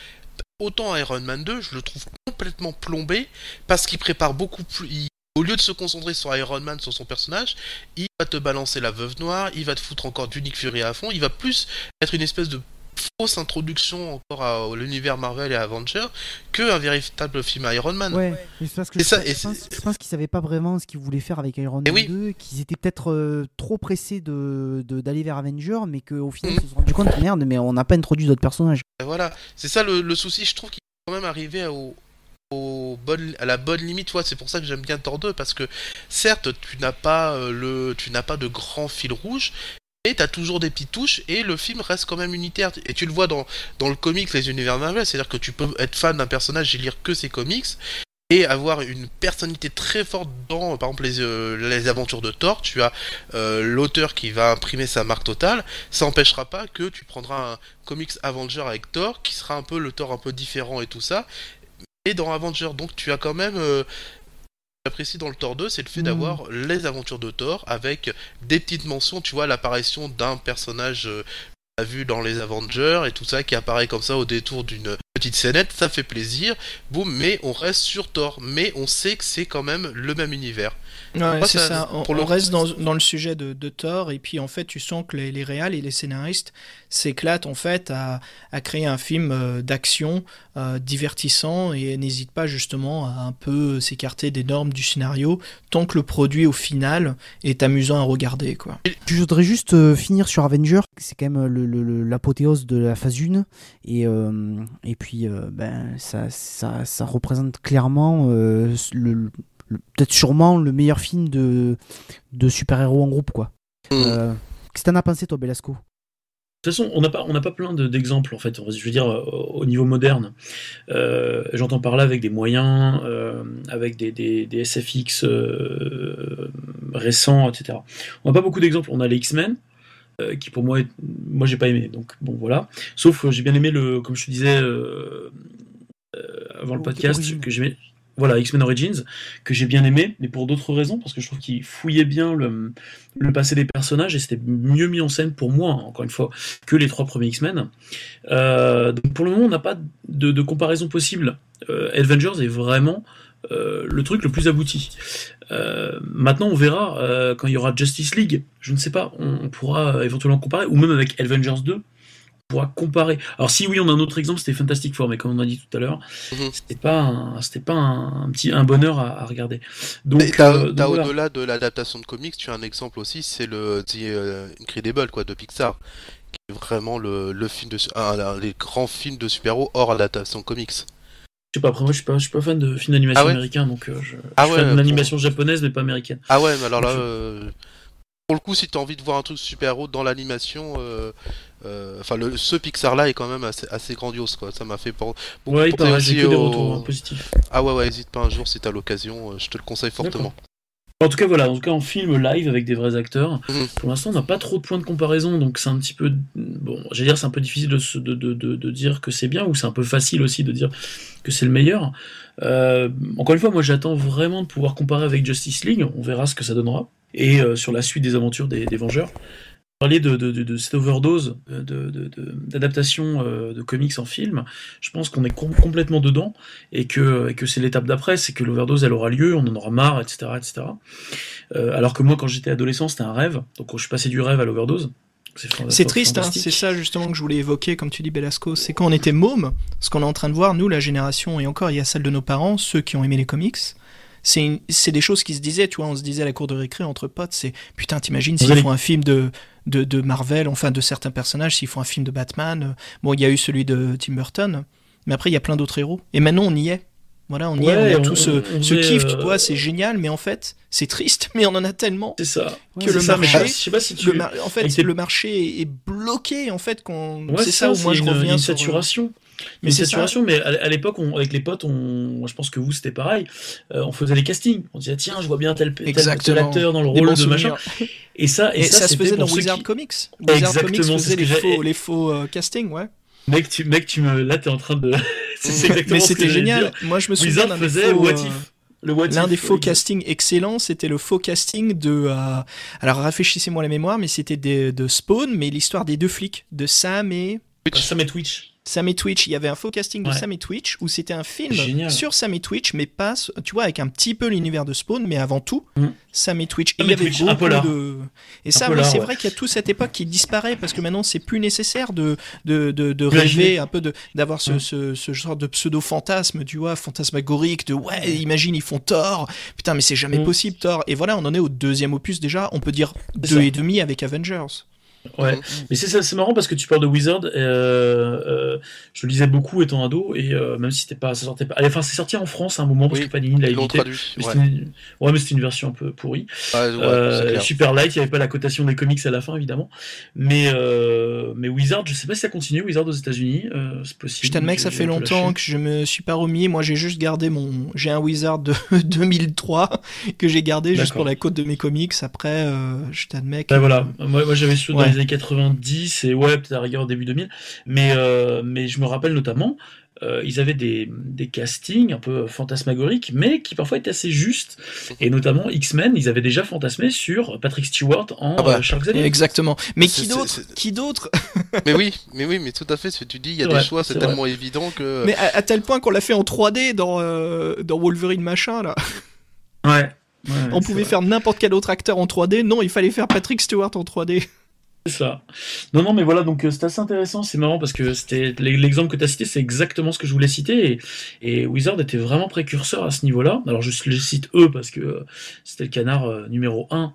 autant Iron Man 2, je le trouve complètement plombé parce qu'il prépare beaucoup plus. Au lieu de se concentrer sur Iron Man, sur son personnage, il va te balancer la Veuve Noire, il va te foutre encore du Nick Fury à fond, il va plus être une espèce de fausse introduction encore à l'univers Marvel et à Avengers qu'un véritable film Iron Man. Ouais, mais c'est parce que je pense qu'ils savaient pas vraiment ce qu'ils voulaient faire avec Iron Man 2, qu'ils étaient peut-être trop pressés d'aller vers Avengers, mais qu'au final ils se sont rendus compte, merde, mais on n'a pas introduit d'autres personnages. Voilà, c'est ça le souci, je trouve qu'ils sont quand même arrivés à la bonne limite. Ouais, c'est pour ça que j'aime bien Thor 2, parce que certes, tu n'as pas de grand fil rouge, mais t'as toujours des petites touches, et le film reste quand même unitaire. Et tu le vois dans le comics, les univers Marvel, c'est-à-dire que tu peux être fan d'un personnage et lire que ses comics, et avoir une personnalité très forte dans, par exemple, les aventures de Thor. Tu as l'auteur qui va imprimer sa marque totale. Ça n'empêchera pas que tu prendras un comics Avenger avec Thor, qui sera un peu le Thor un peu différent et tout ça. Et dans Avenger, donc tu as quand même... j'apprécie dans le Thor 2, c'est le fait d'avoir les aventures de Thor, avec des petites mentions, tu vois, l'apparition d'un personnage qu'on a vu dans les Avengers, et tout ça, qui apparaît comme ça au détour d'une petite scénette, ça fait plaisir, boum, mais on reste sur Thor, mais on sait que c'est quand même le même univers. Ouais, moi, c'est ça. On reste dans le sujet de Thor, et puis en fait, tu sens que les réals et les scénaristes s'éclatent en fait à créer un film d'action divertissant, et n'hésitent pas justement à un peu s'écarter des normes du scénario, tant que le produit au final est amusant à regarder, quoi. Je voudrais juste finir sur Avenger, c'est quand même l'apothéose de la phase 1, et puis ça représente clairement peut-être sûrement le meilleur film de super-héros en groupe, quoi. Qu'est-ce que t'en as pensé, toi, Belasco ? De toute façon, on n'a pas plein d'exemples, en fait. Je veux dire, au niveau moderne. J'entends par là avec des moyens, avec des SFX récents, etc. On n'a pas beaucoup d'exemples. On a les X-Men, qui pour moi, j'ai pas aimé. Donc, bon, voilà. Sauf, j'ai bien aimé, comme je te disais avant le podcast, que j'aimais... Voilà, X-Men Origins, que j'ai bien aimé, mais pour d'autres raisons, parce que je trouve qu'il fouillait bien le passé des personnages, et c'était mieux mis en scène pour moi, encore une fois, que les 3 premiers X-Men. Donc pour le moment, on n'a pas de comparaison possible. Avengers est vraiment le truc le plus abouti. Maintenant, on verra quand il y aura Justice League, je ne sais pas, on pourra éventuellement comparer, ou même avec Avengers 2, pourra comparer. Alors si oui, on a un autre exemple, c'était Fantastic Four, mais comme on a dit tout à l'heure, c'était pas un bonheur à regarder. Donc t'as voilà. Au-delà de l'adaptation de comics, tu as un exemple aussi, c'est le Incredible, quoi, de Pixar, qui est vraiment le film les grands films de super-héros hors adaptation de comics. Je sais pas, après moi je suis pas fan de films d'animation américains, donc je suis fan d'animation japonaise mais pas américaine. Ah ouais, mais alors là, pour le coup, si t'as envie de voir un truc super-héros dans l'animation, ce Pixar-là est quand même assez grandiose, quoi. Ça m'a fait beaucoup penser aussi des retours positifs. Ah ouais, hésite pas un jour si t'as l'occasion, je te le conseille fortement. En tout cas, voilà, en film live avec des vrais acteurs. Pour l'instant, on n'a pas trop de points de comparaison, donc c'est un petit peu, bon, j'allais dire, c'est un peu difficile de dire que c'est bien, ou c'est un peu facile aussi de dire que c'est le meilleur. Encore une fois, moi, j'attends vraiment de pouvoir comparer avec Justice League. On verra ce que ça donnera. Et sur la suite des aventures des Vengeurs. Parler de cette overdose d'adaptation de comics en film, je pense qu'on est complètement dedans, et que c'est l'étape d'après, c'est que l'overdose elle aura lieu, on en aura marre, etc. Alors que moi, quand j'étais adolescent, c'était un rêve, donc je suis passé du rêve à l'overdose. C'est triste, hein, c'est ça justement que je voulais évoquer, comme tu dis, Belasco, c'est quand on était môme, ce qu'on est en train de voir, nous, la génération, et encore il y a celle de nos parents, ceux qui ont aimé les comics. C'est des choses qui se disaient, tu vois, on se disait à la cour de récré entre potes, c'est putain, t'imagines s'ils font un film de Marvel, enfin de certains personnages, s'ils font un film de Batman, bon, il y a eu celui de Tim Burton, mais après il y a plein d'autres héros, et maintenant on y est. Voilà, on y est, on a tout ce kiff, tu vois, c'est génial, mais en fait, c'est triste, mais on en a tellement. C'est ça. Que le marché, je sais pas si tu... en fait, le marché est bloqué, en fait, c'est ça où moi je reviens une saturation. Mais c'est saturation, mais à l'époque, avec les potes, je pense que vous c'était pareil, on faisait les castings. On disait tiens, je vois bien tel acteur dans le rôle de machin. Et ça se faisait dans Wizard Comics. Wizard Comics faisait les faux castings, ouais. Mec, là t'es en train de. C'est exactement. Mais c'était génial. Moi, je me souviens Wizard faisait What If. L'un des faux castings excellents, c'était le faux casting de. Alors rafraîchissez-moi la mémoire, mais c'était de Spawn, mais l'histoire des 2 flics, de Sam et Twitch. Sam et Twitch, il y avait un faux casting de Sam et Twitch où c'était un film sur Sam et Twitch, mais pas, tu vois, avec un petit peu l'univers de Spawn, mais avant tout, Sam et Twitch. Et il y avait beaucoup de. Et ça, c'est vrai qu'il y a toute cette époque qui disparaît parce que maintenant c'est plus nécessaire de rêver un peu, d'avoir ce genre de pseudo-fantasme, tu vois, fantasmagorique, de imagine, ils font Thor, putain, mais c'est jamais possible Thor. Et voilà, on en est au 2e opus déjà, on peut dire 2,5 avec Avengers. Ouais, mais c'est marrant parce que tu parles de Wizard. Je lisais beaucoup étant ado et même si ça sortait pas. Enfin, c'est sorti en France à un moment parce que Panini l'a édité. Mais c'était une version un peu pourrie. Super light, il y avait pas la cotation des comics à la fin évidemment. Mais Wizard, je sais pas si ça continue Wizard aux États-Unis. C'est possible. Je t'admets que ça fait longtemps que je me suis pas remis. Moi, j'ai juste gardé j'ai un Wizard de 2003 que j'ai gardé juste pour la cote de mes comics. Après, je t'admets que. Voilà. Moi j'avais su dans les années 90 et peut-être à la rigueur début 2000, mais je me rappelle notamment ils avaient des castings un peu fantasmagoriques mais qui parfois étaient assez justes, et notamment X-Men, ils avaient déjà fantasmé sur Patrick Stewart en Charles Xavier. Exactement. Mais qui d'autre mais tout à fait, ce que tu dis, il y a des choix, c'est tellement évident que... Mais à tel point qu'on l'a fait en 3D dans Wolverine machin là. On pouvait faire n'importe quel autre acteur en 3D, non, il fallait faire Patrick Stewart en 3D. C'est ça. Non, mais voilà, donc c'est assez intéressant, c'est marrant parce que c'était l'exemple que tu as cité, c'est exactement ce que je voulais citer, et Wizard était vraiment précurseur à ce niveau-là. Alors je les cite eux parce que c'était le canard numéro 1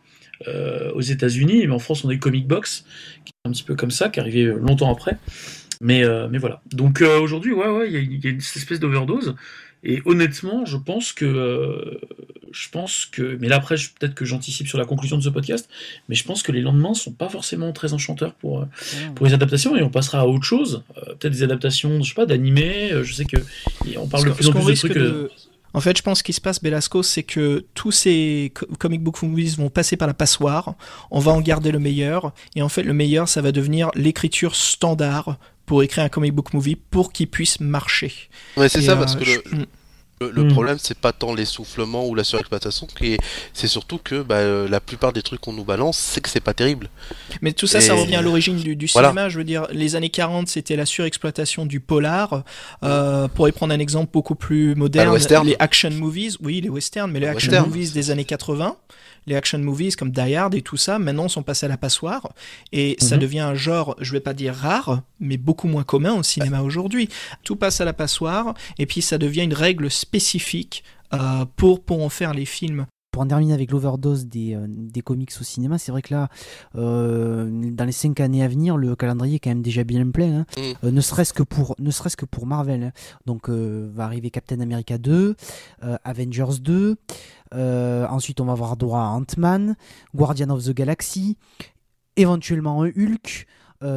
aux États-Unis, mais en France on a Comic Box, qui est un petit peu comme ça, qui est arrivé longtemps après. Mais voilà. Donc aujourd'hui, il y a une espèce d'overdose. Et honnêtement, je pense que, mais là après, peut-être que j'anticipe sur la conclusion de ce podcast, mais je pense que les lendemains sont pas forcément très enchanteurs pour les adaptations, et on passera à autre chose, peut-être des adaptations, je sais pas, d'animés. Je sais que on parle de plus en plus de trucs. En fait, je pense qu'il se passe, Belasco, c'est que tous ces comic book movies vont passer par la passoire, on va en garder le meilleur, et en fait, le meilleur, ça va devenir l'écriture standard pour écrire un comic book movie pour qu'il puisse marcher. Ouais, c'est ça, parce que le problème, c'est pas tant l'essoufflement ou la surexploitation, c'est surtout que la plupart des trucs qu'on nous balance, c'est que c'est pas terrible. Mais tout ça, ça revient à l'origine du cinéma. Je veux dire, les années 40, c'était la surexploitation du polar. Pour y prendre un exemple beaucoup plus moderne, les action movies, les westerns, mais les action movies des années 80. Les action movies comme Die Hard et tout ça, maintenant sont passés à la passoire, et ça devient un genre, je vais pas dire rare, mais beaucoup moins commun au cinéma aujourd'hui. Tout passe à la passoire, et puis ça devient une règle spécifique pour en faire les films. Pour en terminer avec l'overdose des comics au cinéma, c'est vrai que là, dans les 5 années à venir, le calendrier est quand même déjà bien plein, ne serait-ce que pour Marvel. Hein. Donc va arriver Captain America 2, Avengers 2, ensuite on va avoir droit à Ant-Man, Guardian of the Galaxy, éventuellement un Hulk,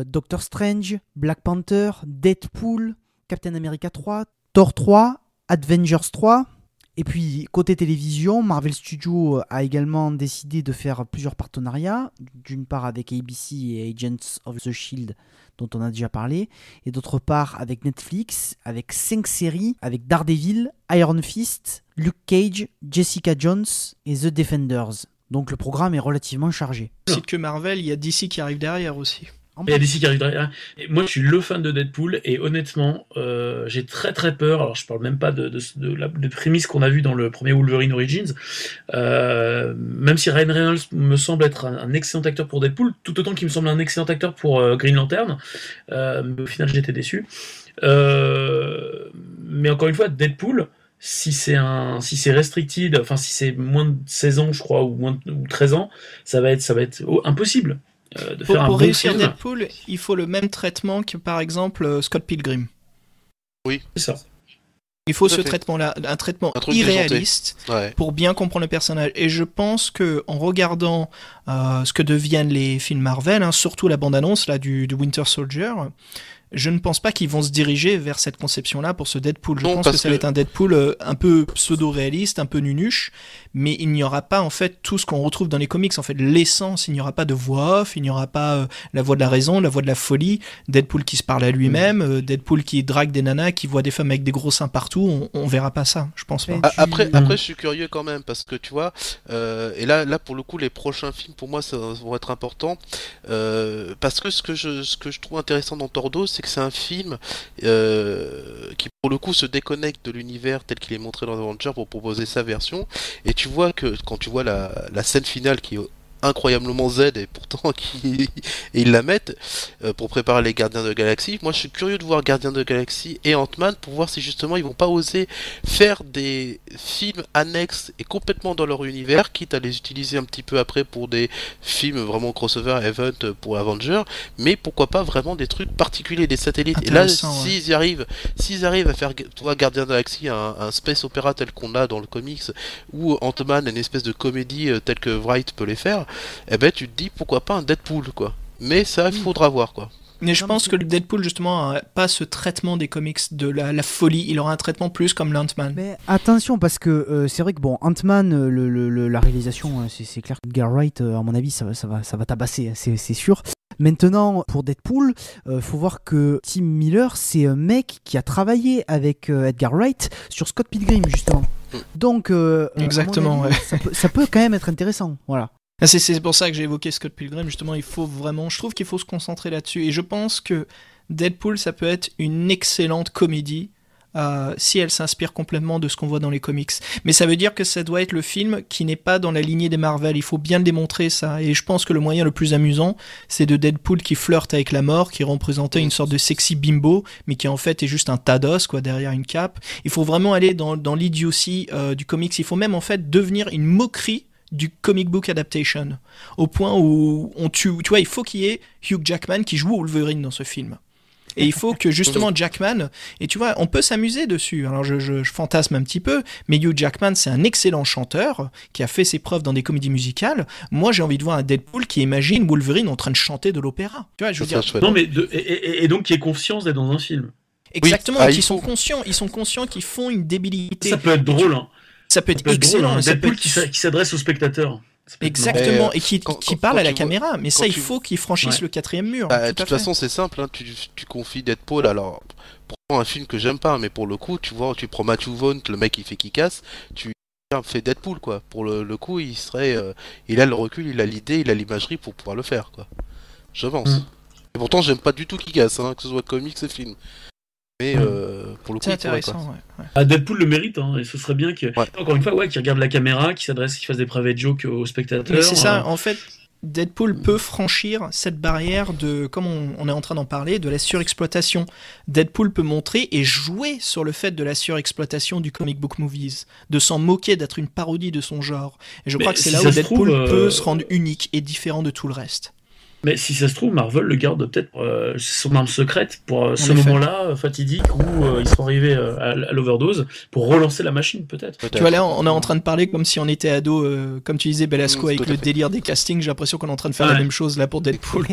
Doctor Strange, Black Panther, Deadpool, Captain America 3, Thor 3, Avengers 3. Et puis, côté télévision, Marvel Studios a également décidé de faire plusieurs partenariats, d'une part avec ABC et Agents of the Shield, dont on a déjà parlé, et d'autre part avec Netflix, avec 5 séries, avec Daredevil, Iron Fist, Luke Cage, Jessica Jones et The Defenders. Donc le programme est relativement chargé. C'est que Marvel, il y a DC qui arrive derrière aussi. Il y a DC qui arrive derrière. Et moi, je suis le fan de Deadpool, et honnêtement, j'ai très très peur. Alors, je parle même pas de la prémisse qu'on a vue dans le premier Wolverine Origins. Même si Ryan Reynolds me semble être un excellent acteur pour Deadpool, tout autant qu'il me semble un excellent acteur pour Green Lantern. Mais au final, j'étais déçu. Mais encore une fois, Deadpool, si c'est restricted, enfin si c'est moins de 16 ans, je crois, ou 13 ans, ça va être impossible. Pour réussir Deadpool, il faut le même traitement que par exemple Scott Pilgrim. Oui, c'est ça. Il faut ce traitement-là, un traitement irréaliste pour bien comprendre le personnage. Et je pense que en regardant ce que deviennent les films Marvel, surtout la bande-annonce là du Winter Soldier, je ne pense pas qu'ils vont se diriger vers cette conception-là pour ce Deadpool. Je pense que ça va être un Deadpool un peu pseudo-réaliste, un peu nunuche, mais il n'y aura pas en fait tout ce qu'on retrouve dans les comics. En fait, l'essence, il n'y aura pas de voix off, il n'y aura pas la voix de la raison, la voix de la folie, Deadpool qui se parle à lui-même, Deadpool qui drague des nanas, qui voit des femmes avec des gros seins partout. On verra pas ça, je pense pas. Après, je suis curieux quand même, parce que tu vois, et là pour le coup, les prochains films pour moi ça vont être importants, parce que ce que je trouve intéressant dans Tordo, c'est que c'est un film qui pour le coup se déconnecte de l'univers tel qu'il est montré dans Avengers pour proposer sa version, et tu vois que quand tu vois la scène finale qui est incroyablement Z et pourtant et ils la mettent pour préparer les Gardiens de la Galaxie. Moi je suis curieux de voir Gardiens de la Galaxie et Ant-Man pour voir si justement ils vont pas oser faire des films annexes et complètement dans leur univers, quitte à les utiliser un petit peu après pour des films vraiment crossover event pour Avengers, mais pourquoi pas vraiment des trucs particuliers, des satellites. Et là s'ils arrivent à faire Gardiens de la Galaxie un space opéra tel qu'on a dans le comics, ou Ant-Man une espèce de comédie telle que Wright peut les faire, eh ben tu te dis pourquoi pas un Deadpool quoi. Mais ça il faudra voir quoi. Mais je pense que le Deadpool justement n'a pas ce traitement des comics de la folie, il aura un traitement plus comme l'Ant-Man. Mais attention parce que c'est vrai que bon, Ant-Man, la réalisation, c'est clair que Edgar Wright, à mon avis ça va tabasser, c'est sûr. Maintenant, pour Deadpool, faut voir que Tim Miller, c'est un mec qui a travaillé avec Edgar Wright sur Scott Pilgrim, justement. Donc, exactement, avis, ça peut quand même être intéressant, voilà. C'est pour ça que j'ai évoqué Scott Pilgrim, justement, je trouve qu'il faut se concentrer là-dessus, et je pense que Deadpool, ça peut être une excellente comédie, si elle s'inspire complètement de ce qu'on voit dans les comics. Mais ça veut dire que ça doit être le film qui n'est pas dans la lignée des Marvel, il faut bien le démontrer ça, et je pense que le moyen le plus amusant, c'est de Deadpool qui flirte avec la mort, qui représentait une sorte de sexy bimbo, mais qui en fait est juste un tas d'os, quoi, derrière une cape. Il faut vraiment aller dans l'idiotie du comics, il faut même en fait devenir une moquerie du comic book adaptation, au point où tu vois, il faut qu'il y ait Hugh Jackman qui joue Wolverine dans ce film. Et il faut que justement Jackman, et tu vois, on peut s'amuser dessus, alors je fantasme un petit peu, mais Hugh Jackman c'est un excellent chanteur, qui a fait ses preuves dans des comédies musicales. Moi j'ai envie de voir un Deadpool qui imagine Wolverine en train de chanter de l'opéra. Tu vois, je veux dire... Non mais, et donc qui ait confiance d'être dans un film. Exactement, oui. Ils sont conscients qu'ils font une débilité. Ça peut être drôle, hein. Ça peut être excellent. Drôle, hein. Deadpool qui s'adresse aux spectateurs. Exactement, et qui parle à la caméra, mais ça il faut qu'il franchisse le 4e mur. De toute façon c'est simple, hein. Tu confies Deadpool, alors pour un film que j'aime pas, mais pour le coup tu vois, tu prends Matthew Vaughn, le mec qui fait Kick-Ass, tu fais Deadpool quoi. Pour le coup il serait, il a le recul, il a l'idée, il a l'imagerie pour pouvoir le faire quoi. Je pense. Et pourtant j'aime pas du tout Kick-Ass, hein, que ce soit comics et film. Mais pour le coup, c'est intéressant. Deadpool le mérite, hein, et ce serait bien que, encore une fois, qu'il regarde la caméra, qu'il fasse des private jokes aux spectateurs. Mais c'est ça, en fait, Deadpool peut franchir cette barrière de, comme on est en train d'en parler, de la surexploitation. Deadpool peut montrer et jouer sur le fait de la surexploitation du comic book movies, de s'en moquer, d'être une parodie de son genre. Et je crois que c'est là où Deadpool peut se rendre unique et différent de tout le reste. Mais si ça se trouve, Marvel le garde peut-être son arme secrète pour ce moment-là fatidique où ils sont arrivés à l'overdose pour relancer la machine peut-être. Tu vois là, on est en train de parler comme si on était ado, comme tu disais Belasco, avec le délire des castings. J'ai l'impression qu'on est en train de faire la même chose là pour Deadpool.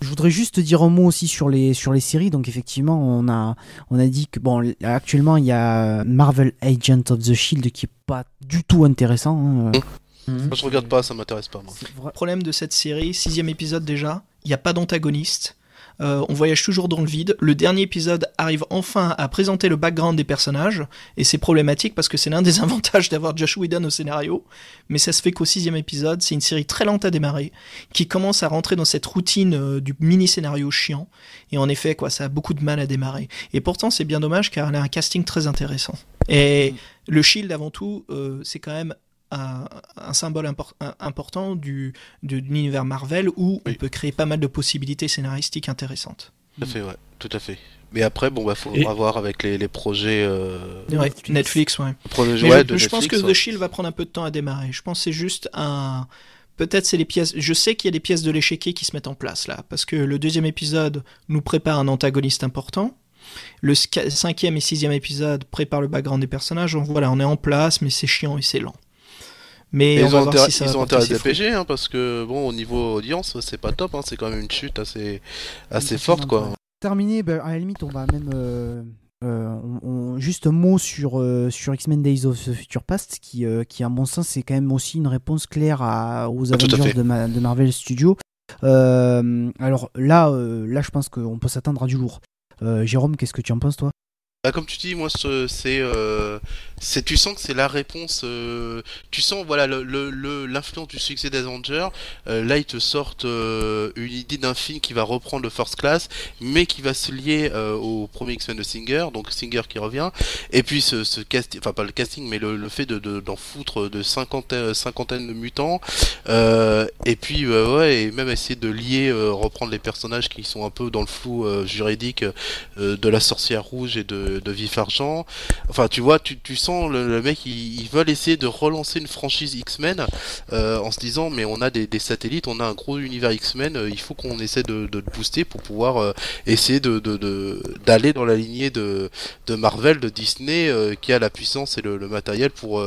Je voudrais juste dire un mot aussi sur les séries. Donc effectivement, on a dit que bon, actuellement il y a Marvel Agent of the Shield qui est pas du tout intéressant. Hein. Moi je regarde pas, ça m'intéresse pas moi. Le problème de cette série, 6e épisode déjà, il n'y a pas d'antagoniste, on voyage toujours dans le vide, le dernier épisode arrive enfin à présenter le background des personnages, et c'est problématique parce que c'est l'un des avantages d'avoir Joss Whedon au scénario, mais ça se fait qu'au 6e épisode, c'est une série très lente à démarrer, qui commence à rentrer dans cette routine du mini-scénario chiant, et en effet, quoi, ça a beaucoup de mal à démarrer. Et pourtant, c'est bien dommage car elle a un casting très intéressant. Et le Shield, avant tout, c'est quand même un symbole important de l'univers Marvel où on peut créer pas mal de possibilités scénaristiques intéressantes. Tout à fait. Mais après, bon, faudra voir avec les projets Netflix, ouais. Je pense que The Shield va prendre un peu de temps à démarrer. Je pense que c'est juste peut-être c'est les pièces. Je sais qu'il y a des pièces de l'échiquier qui se mettent en place là, parce que le 2e épisode nous prépare un antagoniste important. Le 5e et 6e épisode prépare le background des personnages. Donc voilà, on est en place, mais c'est chiant et c'est lent. Mais ils ont intérêt à dépêcher, hein, parce que bon, au niveau audience, c'est pas top, hein, c'est quand même une chute assez forte, quoi. Terminé, à la limite, on va même juste un mot sur X-Men Days of Future Past, qui à mon sens, c'est quand même aussi une réponse claire aux Avengers de Marvel Studios. Alors là, je pense qu'on peut s'attendre à du lourd. Jérôme, qu'est-ce que tu en penses, toi ? Bah, comme tu dis, moi, tu sens que c'est la réponse. Tu sens, voilà, l'influence du succès d'Avengers. Là, ils te sortent une idée d'un film qui va reprendre le First Class, mais qui va se lier au premier X-Men de Singer, donc Singer qui revient. Et puis ce casting, enfin pas le casting, mais le fait d'en foutre de cinquantaine de mutants. Et puis ouais, et même essayer de lier, reprendre les personnages qui sont un peu dans le flou juridique de la sorcière rouge et de Vif Argent. Enfin, tu vois, tu sens le mec, ils veulent essayer de relancer une franchise X-Men en se disant, mais on a des satellites, on a un gros univers X-Men, il faut qu'on essaie de le booster pour pouvoir essayer d'aller dans la lignée de Marvel, de Disney, qui a la puissance et le matériel pour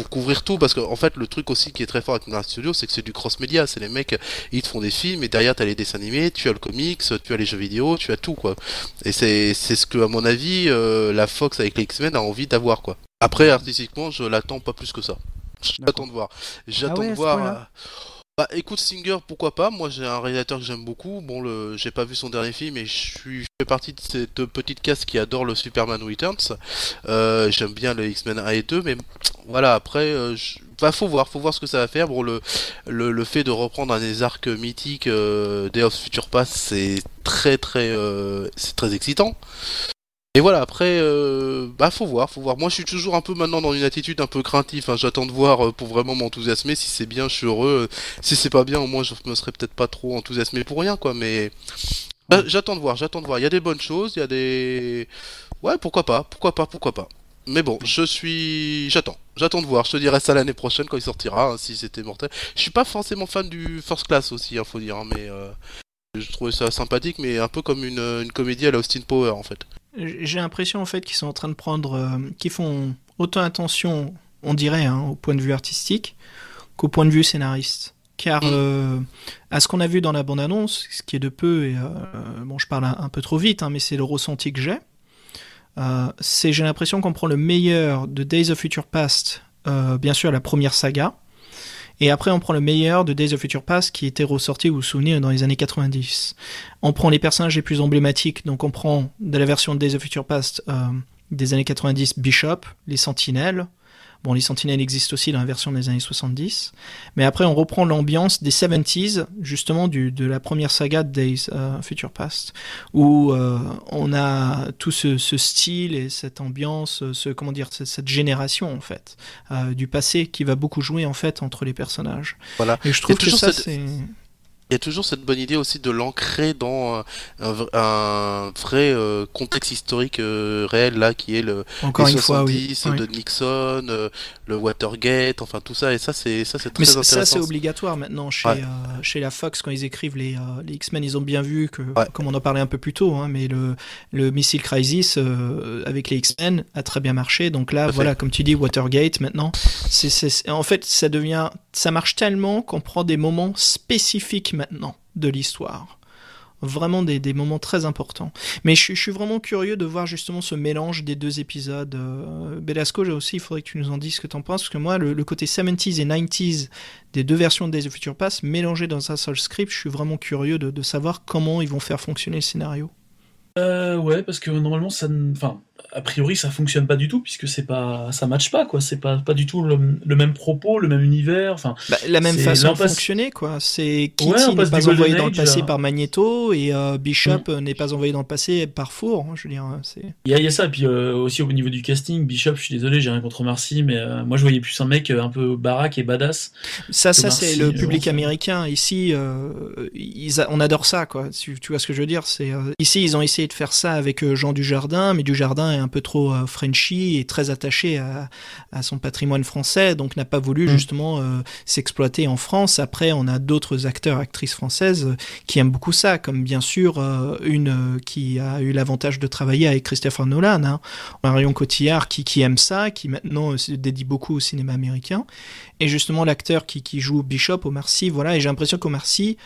couvrir tout. Parce qu'en fait, le truc aussi qui est très fort avec Marvel Studios, c'est que c'est du cross-média. C'est les mecs, ils te font des films et derrière t'as les dessins animés, tu as le comics, tu as les jeux vidéo, tu as tout, quoi. Et c'est ce que, à mon avis, la Fox avec les X-Men a envie d'avoir, quoi. Après, artistiquement, je l'attends pas plus que ça. J'attends de voir. J'attends de voir. Bah écoute, Singer, pourquoi pas. Moi, j'ai un réalisateur que j'aime beaucoup. Bon, j'ai pas vu son dernier film, mais je fais partie de cette petite caste qui adore le Superman Returns. J'aime bien le X-Men 1 et 2, mais voilà, après, faut voir ce que ça va faire. Bon, le fait de reprendre un des arcs mythiques Day of Future Past, c'est très excitant. Et voilà, après, faut voir. Moi, je suis toujours un peu maintenant dans une attitude un peu craintive. Hein. J'attends de voir pour vraiment m'enthousiasmer. Si c'est bien, je suis heureux. Si c'est pas bien, au moins, je me serais peut-être pas trop enthousiasmé pour rien, quoi. Mais j'attends de voir. Il y a des bonnes choses, il y a des... Ouais, pourquoi pas. Mais bon, J'attends de voir. Je te dirai ça l'année prochaine quand il sortira, hein, si c'était mortel. Je suis pas forcément fan du First Class aussi, faut dire, hein, mais je trouvais ça sympathique, mais un peu comme une comédie à la Austin Power, en fait. J'ai l'impression en fait qu'ils sont en train de prendre, qu'ils font autant attention, on dirait, hein, au point de vue artistique, qu'au point de vue scénariste. Car à ce qu'on a vu dans la bande-annonce, ce qui est de peu, et bon, je parle un peu trop vite, hein, mais c'est le ressenti que j'ai. J'ai l'impression qu'on prend le meilleur de Days of Future Past, bien sûr la première saga, et après on prend le meilleur de Days of Future Past qui était ressorti, vous vous souvenez, dans les années 90. On prend les personnages les plus emblématiques, donc on prend de la version de Days of Future Past des années 90 Bishop, les Sentinelles. Bon, les Sentinelles existent aussi dans la version des années 70. Mais après, on reprend l'ambiance des 70s, justement, de la première saga de Days Future Past, où on a tout ce style et cette ambiance, cette génération, en fait, du passé qui va beaucoup jouer, en fait, entre les personnages. Voilà. Et je trouve que ça, c'est... Il y a toujours cette bonne idée aussi de l'ancrer dans un vrai contexte historique réel, là, qui est les 70, de Nixon, le Watergate, enfin tout ça, et ça c'est très intéressant. Mais ça c'est obligatoire maintenant chez la Fox, quand ils écrivent les X-Men, ils ont bien vu que, comme on en parlait un peu plus tôt, hein, mais le Missile Crisis avec les X-Men a très bien marché, donc là, voilà, comme tu dis, Watergate maintenant, en fait ça marche tellement qu'on prend des moments spécifiques maintenant de l'histoire. Vraiment des moments très importants. Mais je suis vraiment curieux de voir justement ce mélange des deux épisodes. Belasco, aussi, il faudrait que tu nous en dises ce que tu en penses, parce que moi, le côté 70s et 90s des deux versions de Days of Future Past mélangés dans un seul script, je suis vraiment curieux de savoir comment ils vont faire fonctionner le scénario. Ouais, parce que normalement, a priori, ça fonctionne pas du tout, puisque ça matche pas, quoi. C'est pas du tout le même propos, le même univers. Enfin, la même façon de fonctionner, quoi. C'est Kitty n'est pas envoyé dans le passé par Magneto et Bishop n'est pas envoyé dans le passé par Four. Je veux dire, il y a ça, et puis aussi au niveau du casting, Bishop, je suis désolé, j'ai rien contre Marcy, mais moi je voyais plus un mec un peu baraque et badass. Ça c'est le public américain. Ici, on adore ça, quoi. Tu vois ce que je veux dire? Ici, ils ont essayé de faire ça avec Jean Dujardin, mais Dujardin est un peu trop Frenchy et très attaché à son patrimoine français, donc n'a pas voulu justement s'exploiter en France. Après, on a d'autres acteurs, actrices françaises qui aiment beaucoup ça, comme bien sûr une qui a eu l'avantage de travailler avec Christopher Nolan, hein, Marion Cotillard, qui aime ça, qui maintenant se dédie beaucoup au cinéma américain. Et justement, l'acteur qui joue Bishop, Omar Sy, voilà, et j'ai l'impression qu'Omar Sy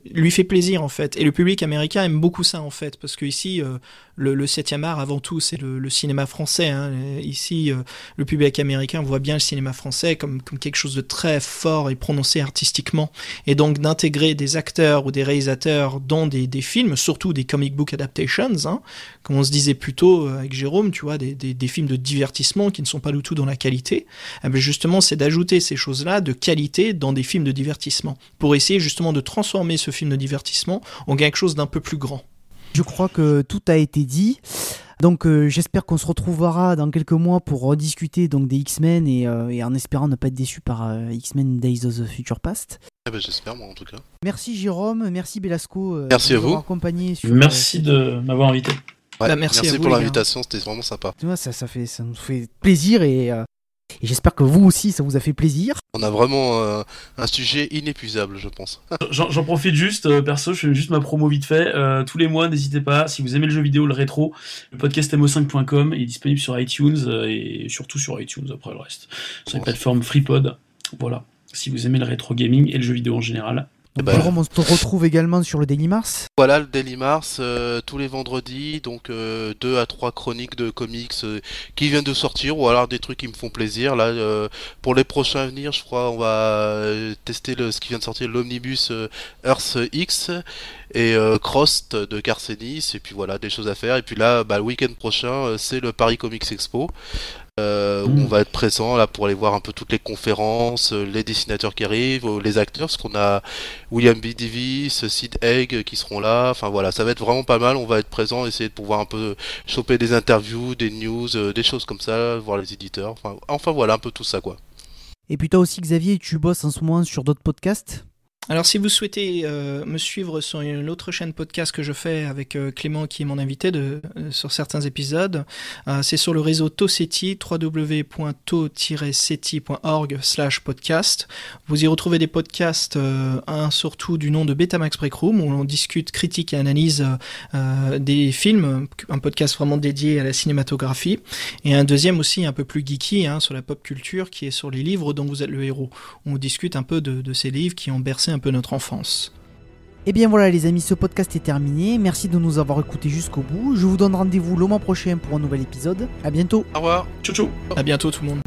lui fait plaisir, en fait. Et le public américain aime beaucoup ça, en fait, parce que ici, le 7e art, avant surtout, c'est le cinéma français. Hein. Ici, le public américain voit bien le cinéma français comme quelque chose de très fort et prononcé artistiquement. Et donc d'intégrer des acteurs ou des réalisateurs dans des films, surtout des comic book adaptations, hein, comme on se disait plus tôt avec Jérôme, tu vois, des films de divertissement qui ne sont pas du tout dans la qualité. Eh bien justement, c'est d'ajouter ces choses-là de qualité dans des films de divertissement, pour essayer justement de transformer ce film de divertissement en quelque chose d'un peu plus grand. Je crois que tout a été dit. Donc j'espère qu'on se retrouvera dans quelques mois pour rediscuter donc, des X-Men et en espérant ne pas être déçu par X-Men Days of the Future Past. J'espère, moi, en tout cas. Merci Jérôme, merci Belasco. Merci à vous. Accompagné sur, merci de m'avoir invité. Ouais, merci à vous, pour l'invitation, c'était vraiment sympa. Tu vois, ça nous fait plaisir et j'espère que vous aussi, ça vous a fait plaisir. On a vraiment un sujet inépuisable, je pense. J'en profite juste, perso, je fais juste ma promo vite fait. Tous les mois, n'hésitez pas, si vous aimez le jeu vidéo, le rétro, le podcast mo5.com est disponible sur iTunes et surtout sur iTunes après le reste. Sur les plateformes FreePod. Voilà, si vous aimez le rétro gaming et le jeu vidéo en général. Donc, Jérôme, on se retrouve également sur le Daily Mars. Voilà, le Daily Mars, tous les vendredis, donc 2 à 3 chroniques de comics qui viennent de sortir, ou alors des trucs qui me font plaisir. Là, pour les prochains à venir, je crois on va tester ce qui vient de sortir, l'Omnibus Earth X et Crossed de Carcenis, et puis voilà, des choses à faire. Et puis là, le week-end prochain, c'est le Paris Comics Expo. Où on va être présent là pour aller voir un peu toutes les conférences, les dessinateurs qui arrivent, les acteurs, parce qu'on a William B. Davis, Sid Haig qui seront là, enfin voilà, ça va être vraiment pas mal, on va être présent, essayer de pouvoir un peu choper des interviews, des news, des choses comme ça, voir les éditeurs, enfin voilà, un peu tout ça quoi. Et puis toi aussi Xavier, tu bosses en ce moment sur d'autres podcasts ? Alors si vous souhaitez me suivre sur une autre chaîne podcast que je fais avec Clément qui est mon invité sur certains épisodes, c'est sur le réseau ToSeti, www.to-seti.org/podcast. Vous y retrouvez des podcasts, un surtout du nom de Betamax Break Room, où l'on discute, critique et analyse des films, un podcast vraiment dédié à la cinématographie, et un deuxième aussi un peu plus geeky, hein, sur la pop culture, qui est sur les livres dont vous êtes le héros. On discute un peu de ces livres qui ont bercé un peu notre enfance. Et bien voilà les amis, ce podcast est terminé. Merci de nous avoir écoutés jusqu'au bout. Je vous donne rendez-vous le mois prochain pour un nouvel épisode. À bientôt. Au revoir. Ciao ciao. À bientôt tout le monde.